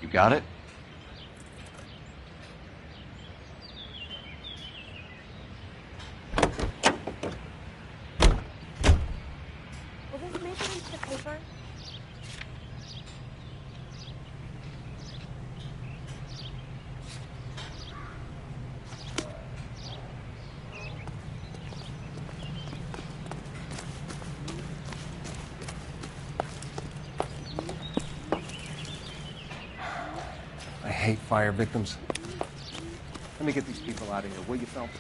You got it? Will this make it into the paper? I hate fire victims. Let me get these people out of here, will you, Phelps?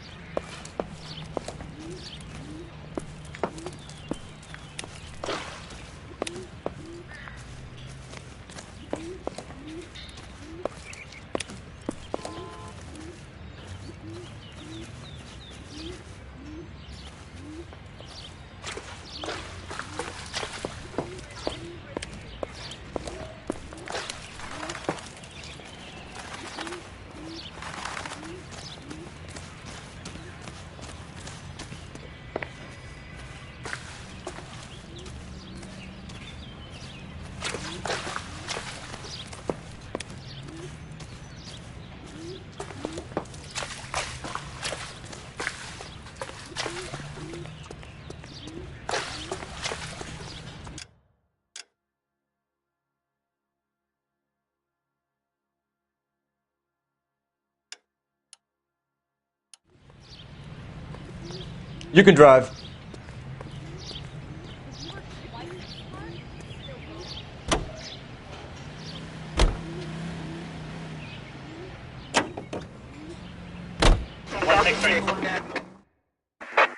You can drive.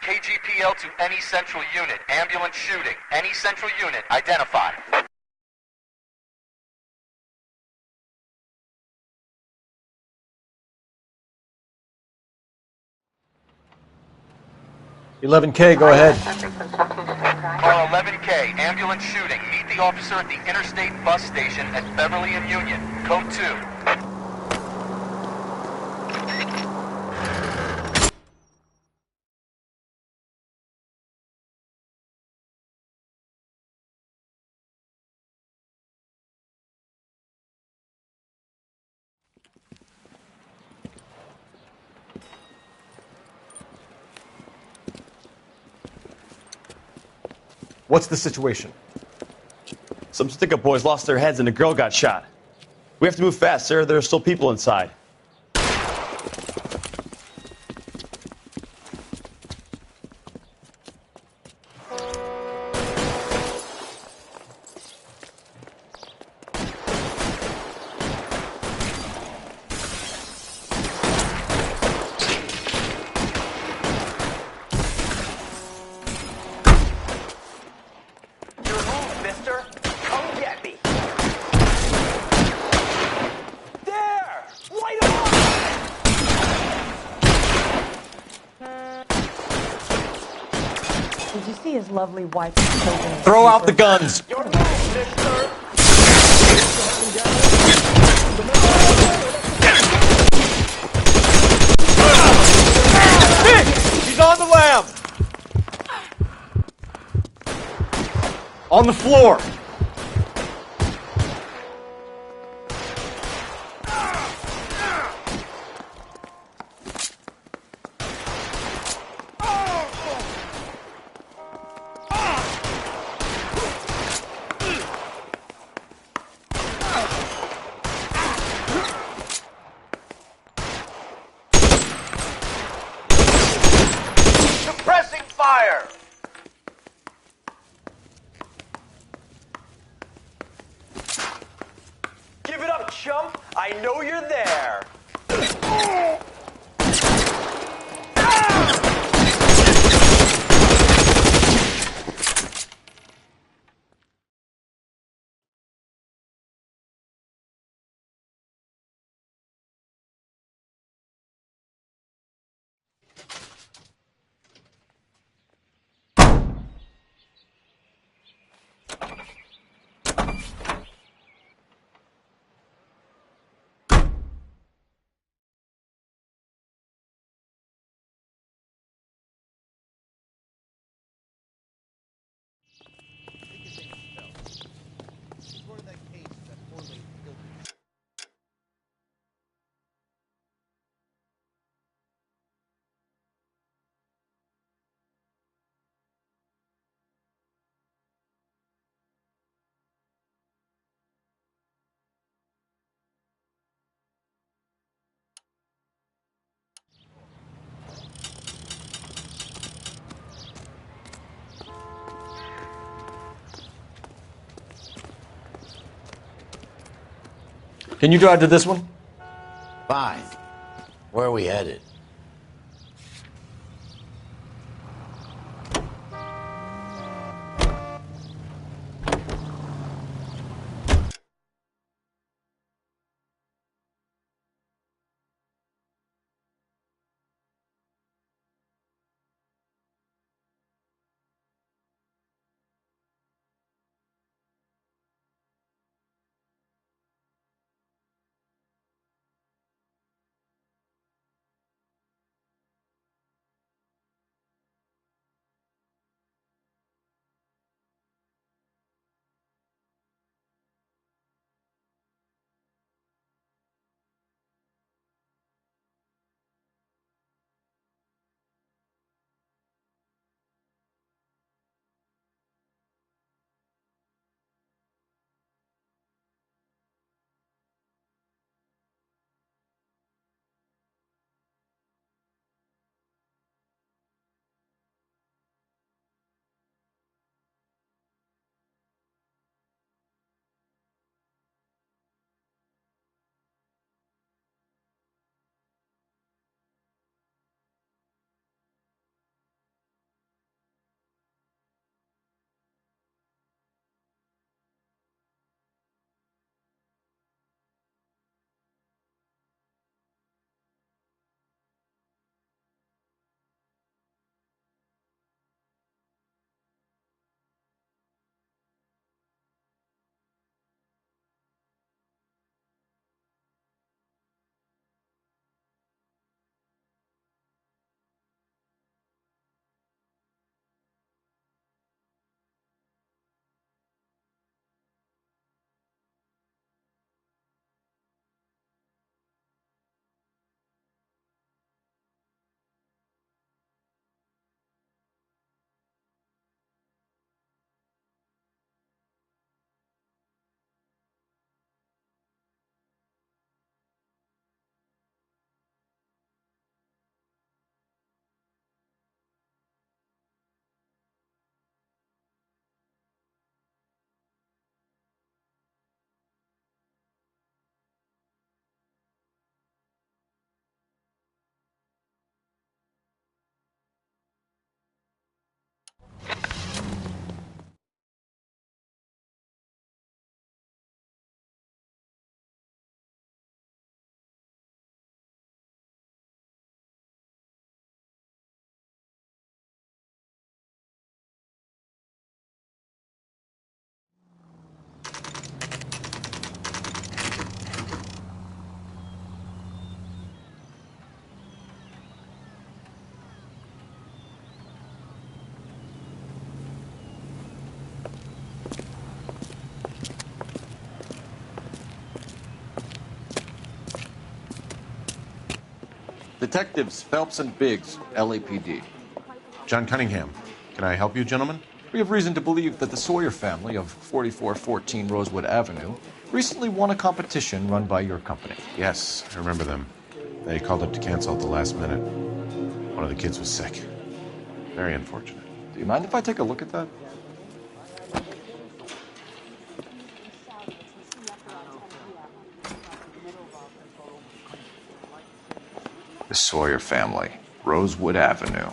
KGPL to any central unit. Ambulance shooting. Any central unit. Identify. $11K, go ahead. Call 11K. Ambulance shooting. Meet the officer at the Interstate bus station at Beverly and Union. Code 2. What's the situation? Some stick-up boys lost their heads and a girl got shot. We have to move fast, sir. There are still people inside. Did you see his lovely wife and children? Throw out the guns! Nick! He's on the lamp! On the floor! Suppressing fire! Give it up, chump! I know you're there! Can you drive to this one? Fine. Where are we headed? Detectives Phelps and Biggs, LAPD. John Cunningham. Can I help you, gentlemen? We have reason to believe that the Sawyer family of 4414 Rosewood Avenue recently won a competition run by your company. Yes, I remember them. They called up to cancel at the last minute. One of the kids was sick. Very unfortunate. Do you mind if I take a look at that? The Sawyer family, Rosewood Avenue.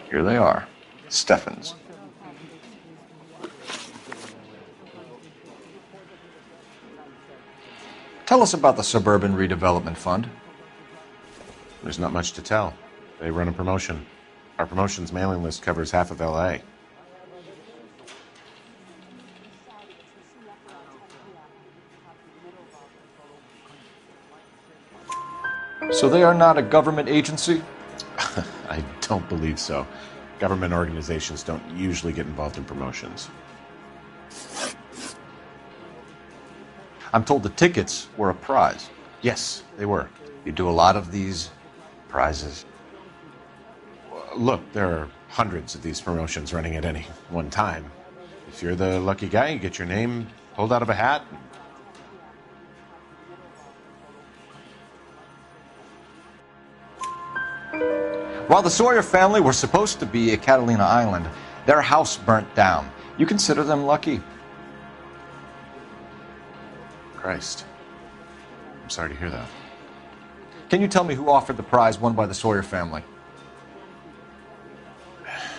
Here they are, Steffens. Tell us about the Suburban Redevelopment Fund. There's not much to tell. They run a promotion. Our promotion's mailing list covers half of L.A. So they are not a government agency? I don't believe so. Government organizations don't usually get involved in promotions. I'm told the tickets were a prize. Yes, they were. You do a lot of these prizes? Look, there are hundreds of these promotions running at any one time. If you're the lucky guy, you get your name pulled out of a hat. While the Sawyer family were supposed to be at Catalina Island, their house burnt down. You consider them lucky? Christ. I'm sorry to hear that. Can you tell me who offered the prize won by the Sawyer family?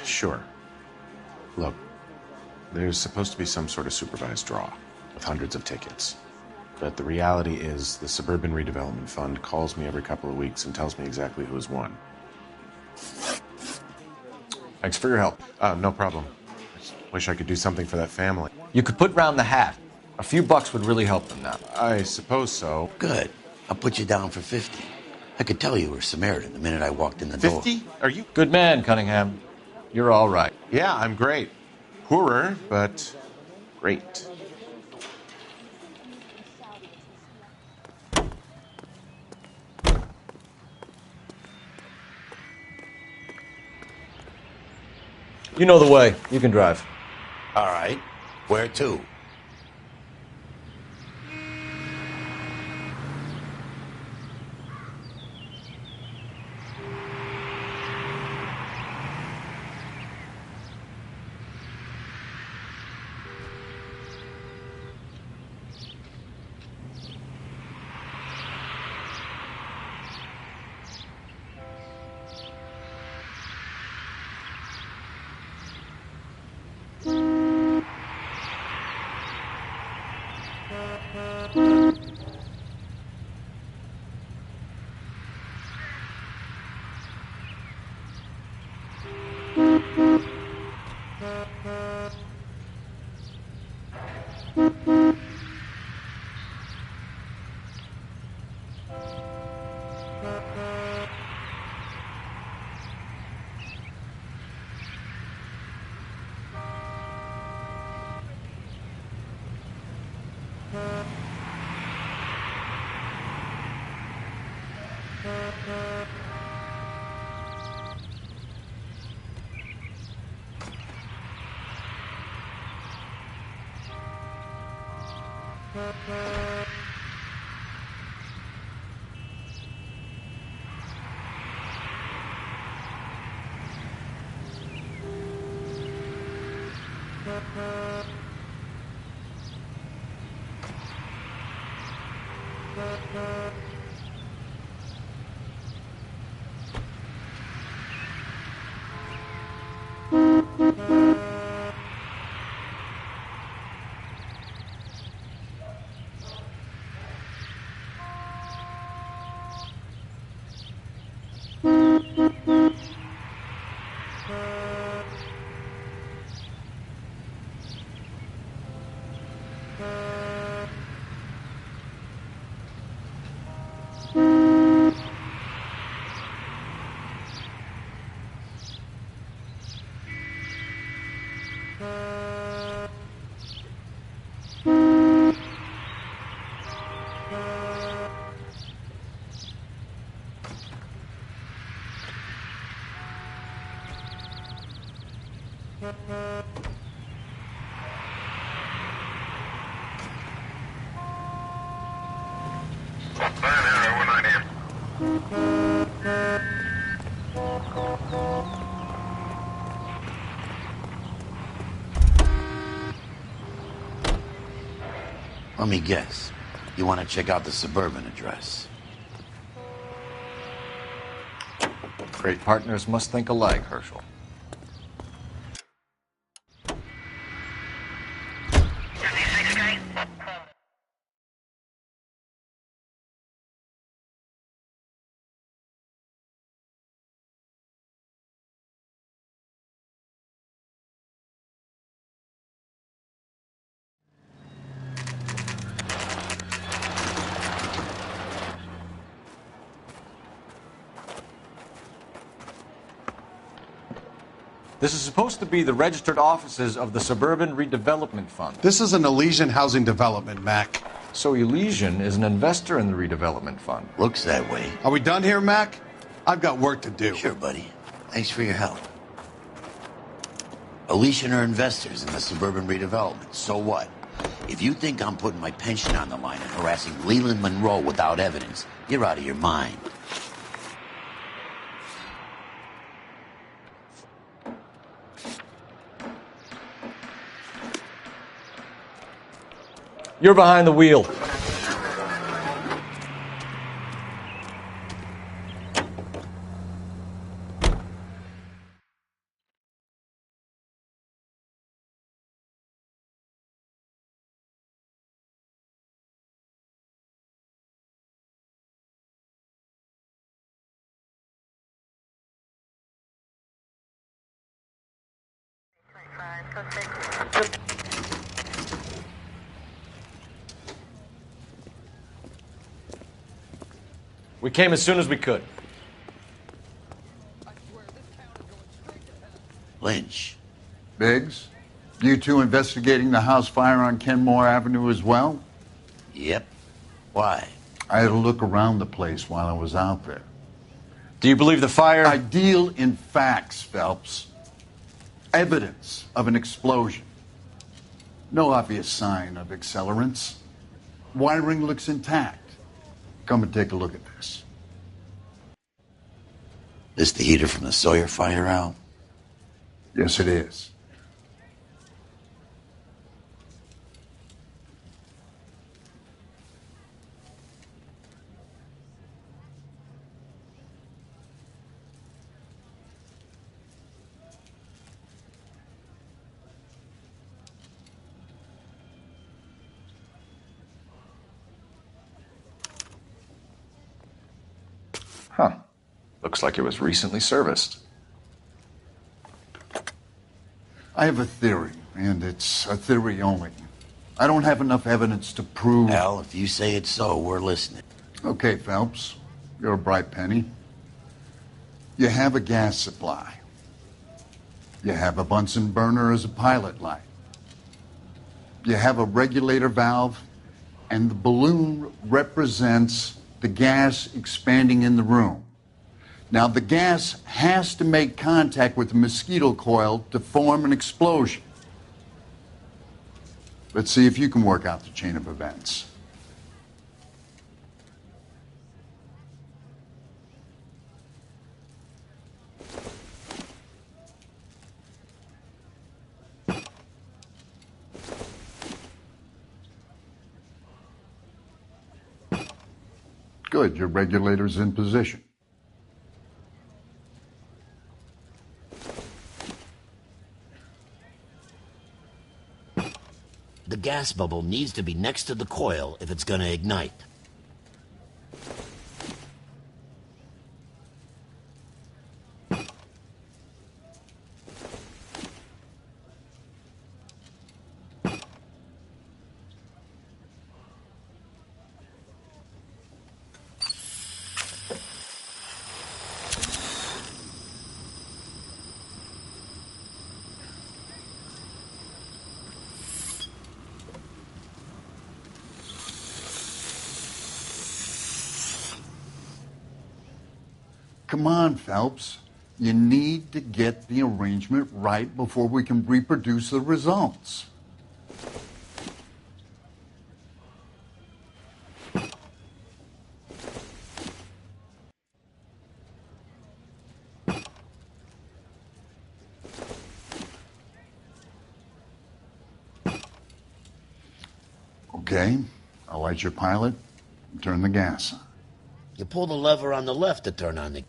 Sure. Look, there's supposed to be some sort of supervised draw with hundreds of tickets. But the reality is the Suburban Redevelopment Fund calls me every couple of weeks and tells me exactly who has won. Thanks for your help. No problem. I just wish I could do something for that family. You could put round the hat. A few bucks would really help them now. I suppose so. Good. I'll put you down for 50. I could tell you were Samaritan the minute I walked in the door. 50? Are you... Good man, Cunningham. You're all right. Yeah, I'm great. Poorer, but great. You know the way. You can drive. All right. Where to? Let me guess. You want to check out the suburban address? Great partners must think alike, Herschel. This is supposed to be the registered offices of the Suburban Redevelopment Fund. This is an Elysian housing development, Mac. So Elysian is an investor in the redevelopment fund. Looks that way. Are we done here, Mac? I've got work to do. Sure, buddy. Thanks for your help. Elysian are investors in the suburban redevelopment. So what? If you think I'm putting my pension on the line and harassing Leland Monroe without evidence, you're out of your mind. You're behind the wheel. We came as soon as we could. Lynch. Biggs, you two investigating the house fire on Kenmore Avenue as well? Yep. Why? I had a look around the place while I was out there. Do you believe the fire? I deal in facts, Phelps. Evidence of an explosion. No obvious sign of accelerants. Wiring looks intact. Come and take a look at this. This the heater from the Sawyer fire, Al? Yes, it is. Huh. Looks like it was recently serviced. I have a theory, and it's a theory only. I don't have enough evidence to prove... Al, if you say it's so, we're listening. Okay, Phelps. You're a bright penny. You have a gas supply. You have a Bunsen burner as a pilot light. You have a regulator valve, and the balloon represents the gas expanding in the room. Now, the gas has to make contact with the mosquito coil to form an explosion. Let's see if you can work out the chain of events. Good, your regulator's in position. The gas bubble needs to be next to the coil if it's going to ignite. Come on, Phelps. You need to get the arrangement right before we can reproduce the results. Okay, I'll light your pilot and turn the gas on. You pull the lever on the left to turn on the...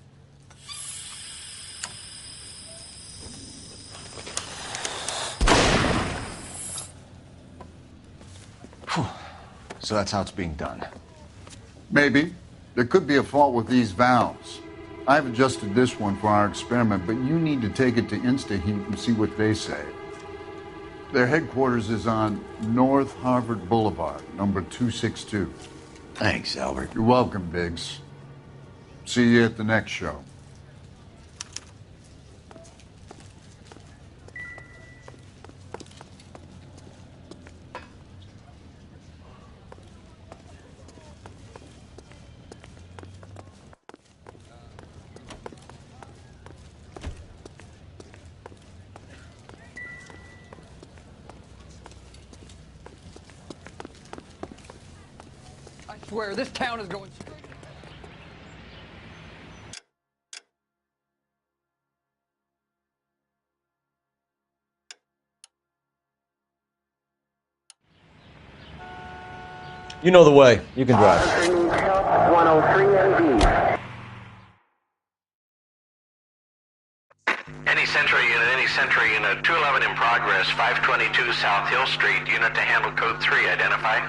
So that's how it's being done. Maybe. There could be a fault with these valves. I've adjusted this one for our experiment, but you need to take it to InstaHeat and see what they say. Their headquarters is on North Harvard Boulevard, number 262. Thanks, Albert. You're welcome, Biggs. See you at the next show. I swear, this town is going straight. You know the way. You can drive. 103 MD. Any Sentry unit, 211 in progress, 522 South Hill Street, unit to handle code 3, identify.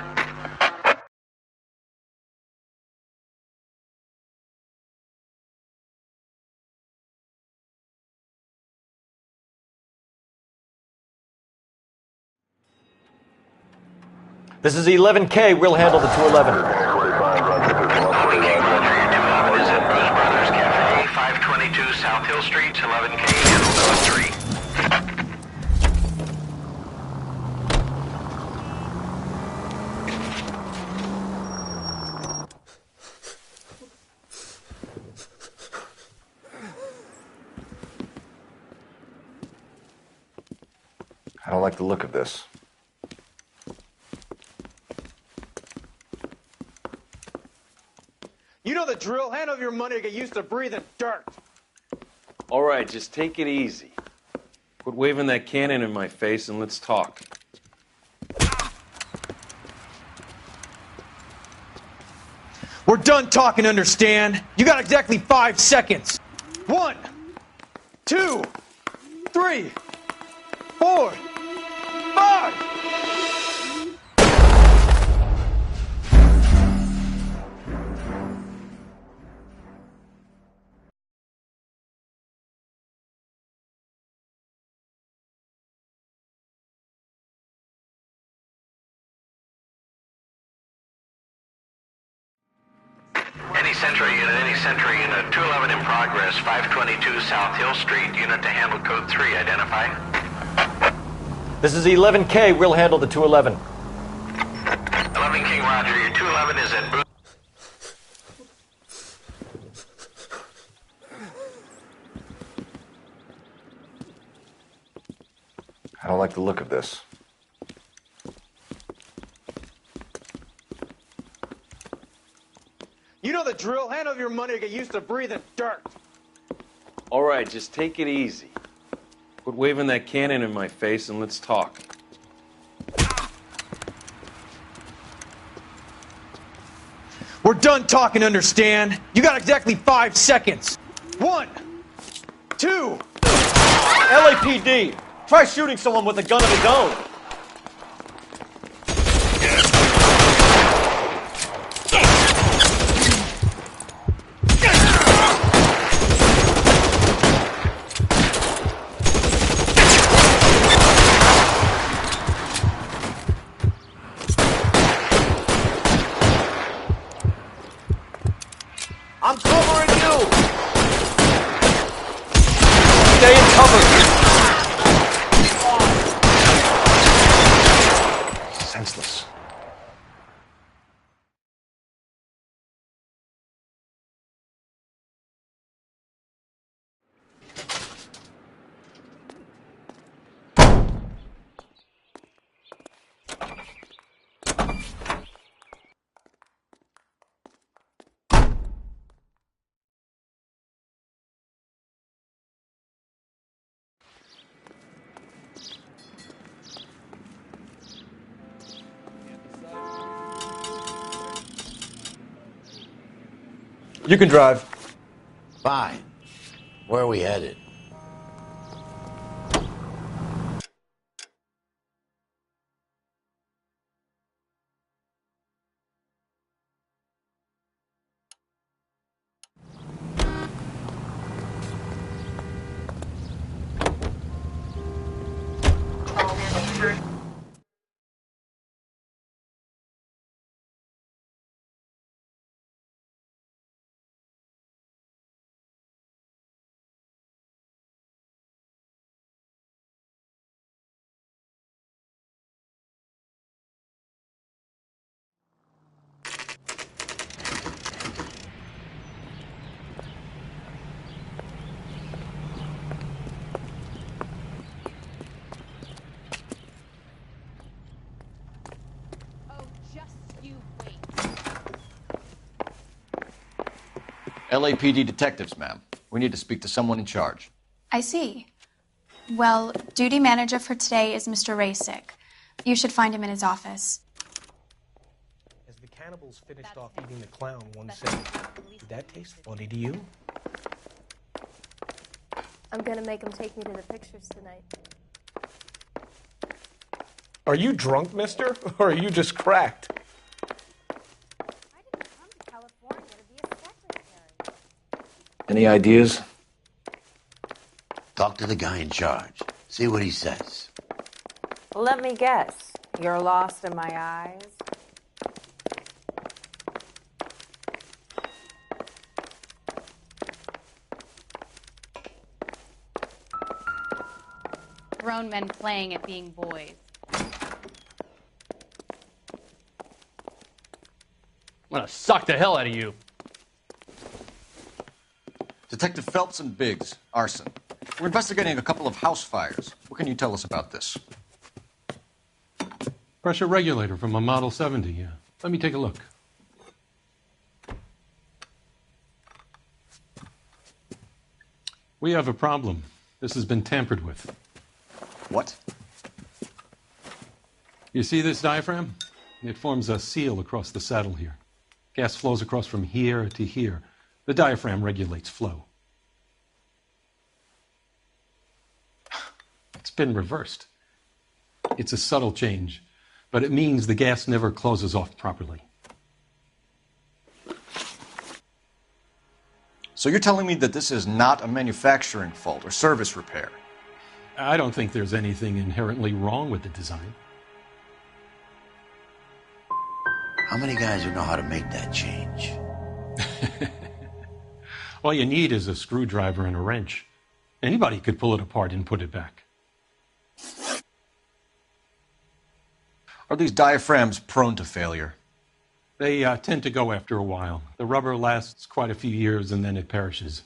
This is 11K. We'll handle the 211. 522 South Hill Street, 11K, handle code 3. I don't like the look of this. You know the drill. Hand over your money to get used to breathing dirt. All right, just take it easy. Quit waving that cannon in my face and let's talk. We're done talking, understand? You got exactly 5 seconds. 1, 2, 3, 4, 5. Any Sentry unit, 211 in progress, 522 South Hill Street, unit to handle code 3, identify. This is 11K. We'll handle the 211. 11 King Roger, your 211 is at boot. I don't like the look of this. You know the drill. Hand over your money to get used to breathing dirt. All right, just take it easy. Quit waving that cannon in my face and let's talk. We're done talking, understand? You got exactly 5 seconds. 1, 2. LAPD. Try shooting someone with a gun of his own. I'm covering you! Stay in cover! Senseless. You can drive. Fine. Where are we headed? LAPD detectives, ma'am. We need to speak to someone in charge. I see. Well, duty manager for today is Mr. Rasick. You should find him in his office. As the cannibals finished off eating the clown, one said, "Did that taste funny to you?" I'm gonna make him take me to the pictures tonight. Are you drunk, mister? Or are you just cracked? Any ideas? Talk to the guy in charge. See what he says. Let me guess. You're lost in my eyes? Grown men playing at being boys. I'm gonna suck the hell out of you. Detective Phelps and Biggs, arson. We're investigating a couple of house fires. What can you tell us about this? Pressure regulator from a Model 70, yeah. Let me take a look. We have a problem. This has been tampered with. What? You see this diaphragm? It forms a seal across the saddle here. Gas flows across from here to here. The diaphragm regulates flow. It's been reversed. It's a subtle change, but it means the gas never closes off properly. So you're telling me that this is not a manufacturing fault or service repair? I don't think there's anything inherently wrong with the design. How many guys would know how to make that change? All you need is a screwdriver and a wrench. Anybody could pull it apart and put it back. Are these diaphragms prone to failure? They tend to go after a while. The rubber lasts quite a few years and then it perishes.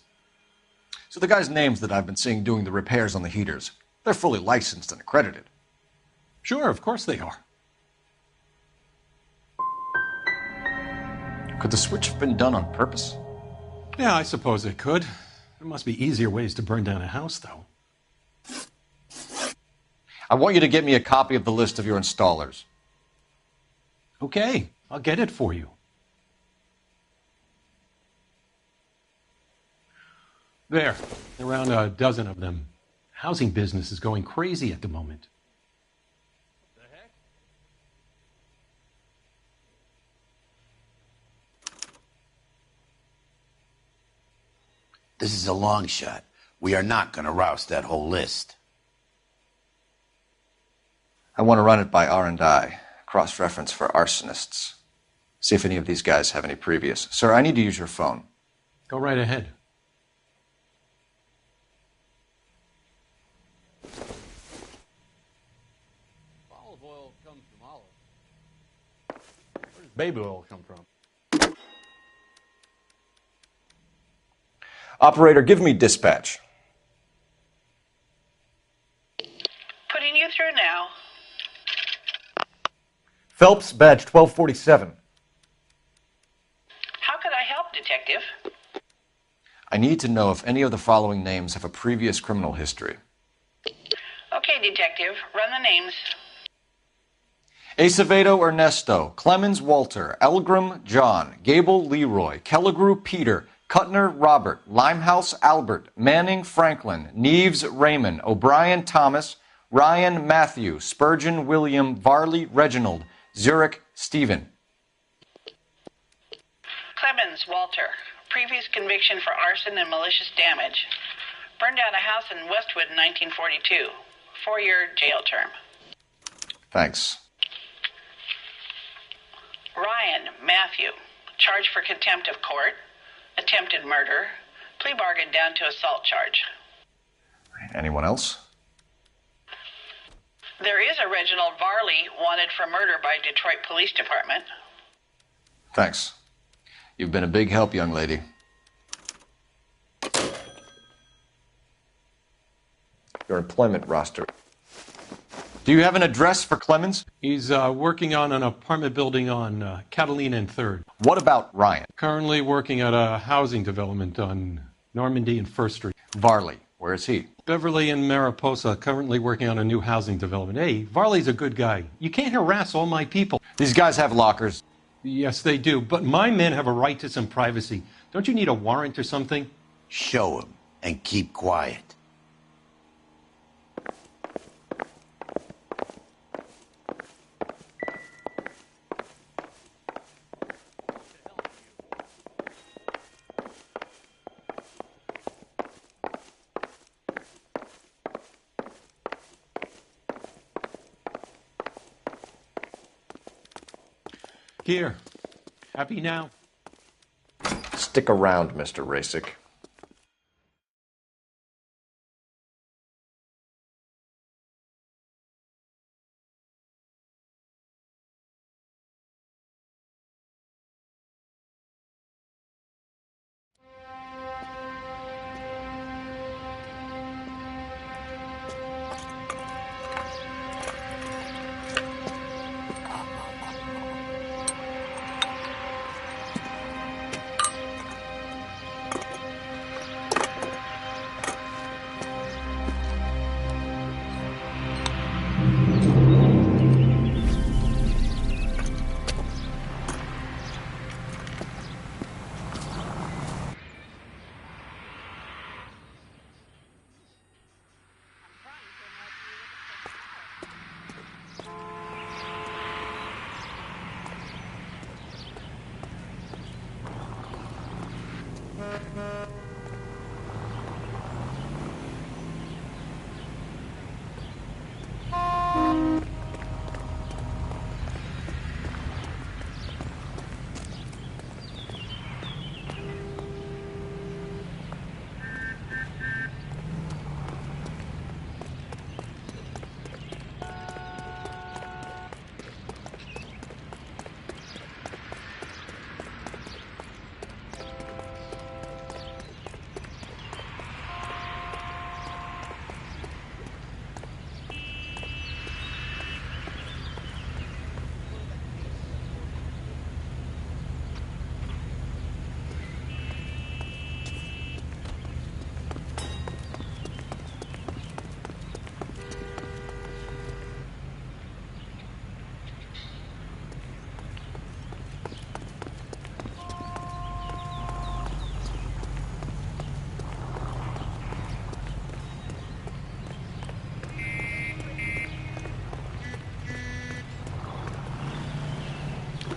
So the guys' names that I've been seeing doing the repairs on the heaters, they're fully licensed and accredited. Sure, of course they are. Could the switch have been done on purpose? Yeah, I suppose it could. There must be easier ways to burn down a house, though. I want you to get me a copy of the list of your installers. Okay, I'll get it for you. There, around a dozen of them. Housing business is going crazy at the moment. This is a long shot. We are not going to roust that whole list. I want to run it by R&I, cross-reference for arsonists. See if any of these guys have any previous. Sir, I need to use your phone. Go right ahead. Olive oil comes from olives. Where does baby oil come from? Operator, give me dispatch. Putting you through now. Phelps, badge 1247. How could I help, Detective? I need to know if any of the following names have a previous criminal history. Okay, Detective, run the names. Acevedo Ernesto, Clemens Walter, Elgram John, Gable Leroy, Kelligrew Peter, Cutner Robert, Limehouse Albert, Manning Franklin, Neves Raymond, O'Brien Thomas, Ryan Matthew, Spurgeon William, Varley Reginald, Zurich Stephen. Clemens Walter. Previous conviction for arson and malicious damage. Burned down a house in Westwood in 1942. 4-year jail term. Thanks. Ryan Matthew. Charged for contempt of court. Attempted murder. Plea bargain down to assault charge. Anyone else? There is a Reginald Varley wanted for murder by Detroit Police Department. Thanks. You've been a big help, young lady. Your employment roster. Do you have an address for Clemens? He's working on an apartment building on Catalina and 3rd. What about Ryan? Currently working at a housing development on Normandy and 1st Street. Varley, where is he? Beverly and Mariposa, currently working on a new housing development. Hey, Varley's a good guy. You can't harass all my people. These guys have lockers. Yes, they do, but my men have a right to some privacy. Don't you need a warrant or something? Show him and keep quiet. Here. Happy now? Stick around, Mr. Rasick.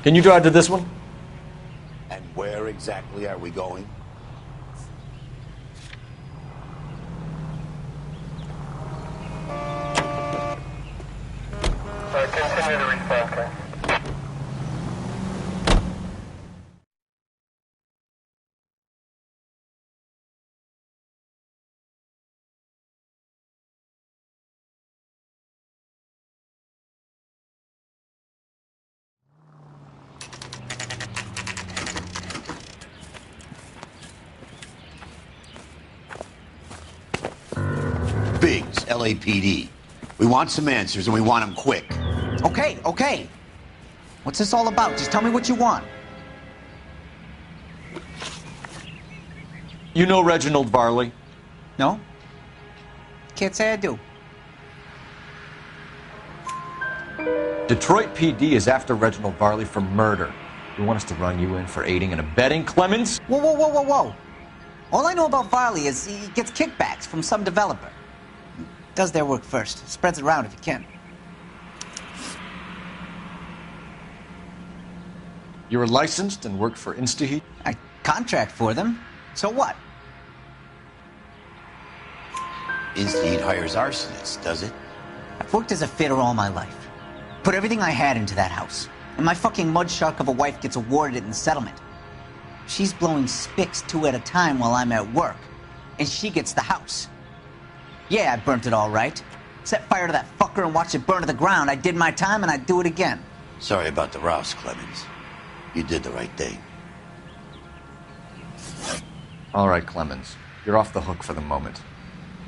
Can you drive to this one? And where exactly are we going? Continue the response, sir. Biggs, LAPD. We want some answers and we want them quick. Okay, okay. What's this all about? Just tell me what you want. You know Reginald Varley? No? Can't say I do. Detroit PD is after Reginald Varley for murder. You want us to run you in for aiding and abetting, Clemens? Whoa, whoa, whoa, whoa, whoa. All I know about Varley is he gets kickbacks from some developer. Does their work first. Spreads it around if he can. You were licensed and worked for InstaHeat? I contract for them. So what? InstaHeat hires arsonists, does it? I've worked as a fitter all my life. Put everything I had into that house. And my fucking mud shark of a wife gets awarded it in settlement. She's blowing spics 2 at a time while I'm at work. And she gets the house. Yeah, I burnt it all right. Set fire to that fucker and watched it burn to the ground. I did my time and I'd do it again. Sorry about the rouse, Clemens. You did the right thing. All right, Clemens. You're off the hook for the moment.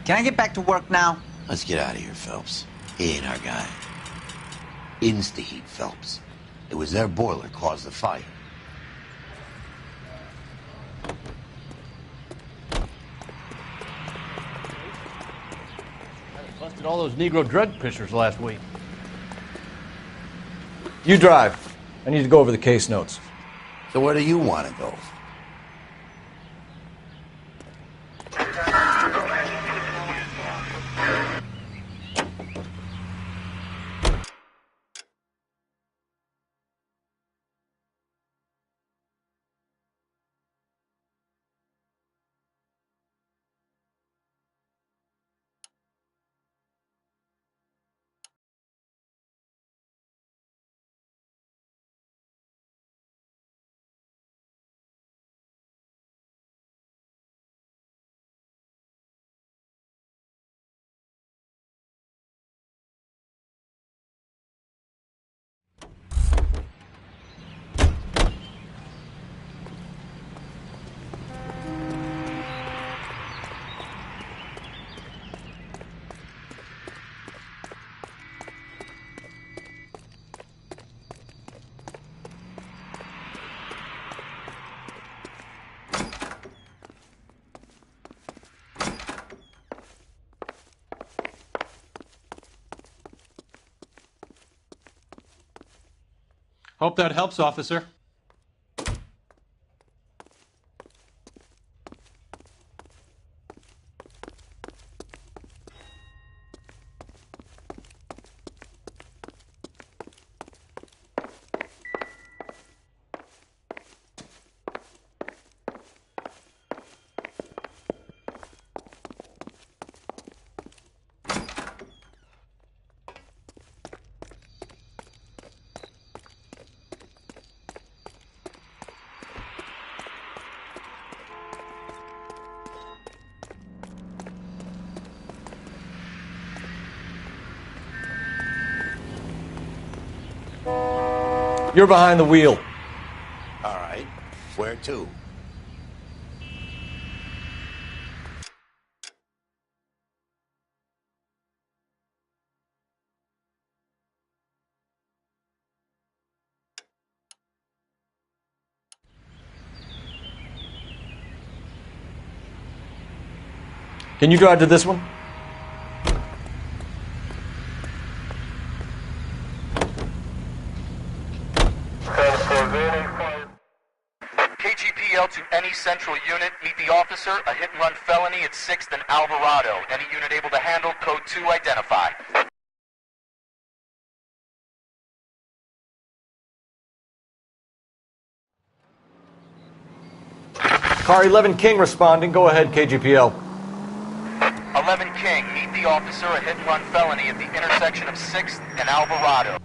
Can I get back to work now? Let's get out of here, Phelps. He ain't our guy. InstaHeat, Phelps. It was their boiler caused the fire. Busted all those Negro drug pushers last week. You drive. I need to go over the case notes. So where do you want to go? Hope that helps, officer. You're behind the wheel. All right. Where to? Can you drive to this one? KGPL to any central unit. Meet the officer. A hit-and-run felony at 6th and Alvarado. Any unit able to handle code 2 identify. Car 11 King responding. Go ahead, KGPL. 11 King, meet the officer. A hit-and-run felony at the intersection of 6th and Alvarado.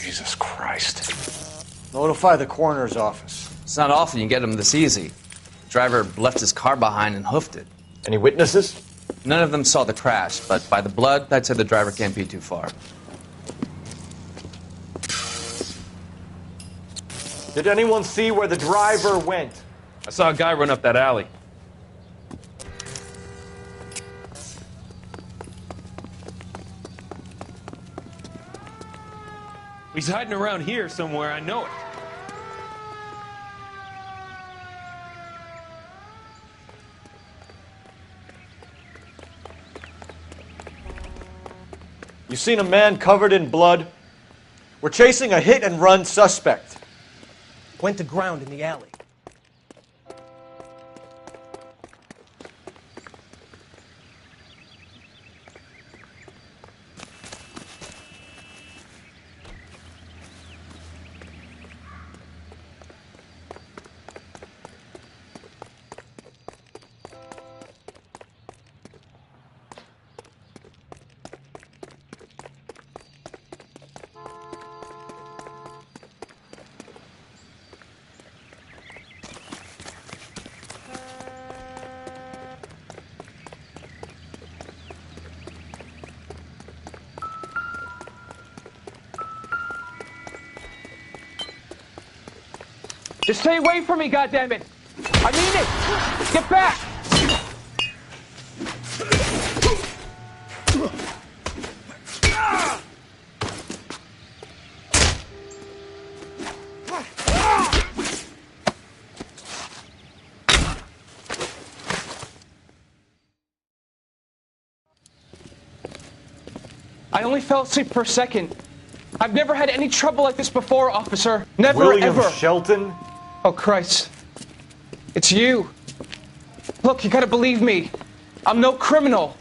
Jesus Christ. Notify the coroner's office. It's not often you get them this easy. The driver left his car behind and hoofed it. Any witnesses? None of them saw the crash, but by the blood, I'd say the driver can't be too far. Did anyone see where the driver went? I saw a guy run up that alley. He's hiding around here somewhere, I know it. You seen a man covered in blood? We're chasing a hit-and-run suspect. Went to ground in the alley. Just stay away from me, goddammit! I mean it! Get back! I only fell asleep for a second. I've never had any trouble like this before, officer. Never, William ever. Shelton? Oh, Christ. It's you. Look, you gotta believe me. I'm no criminal.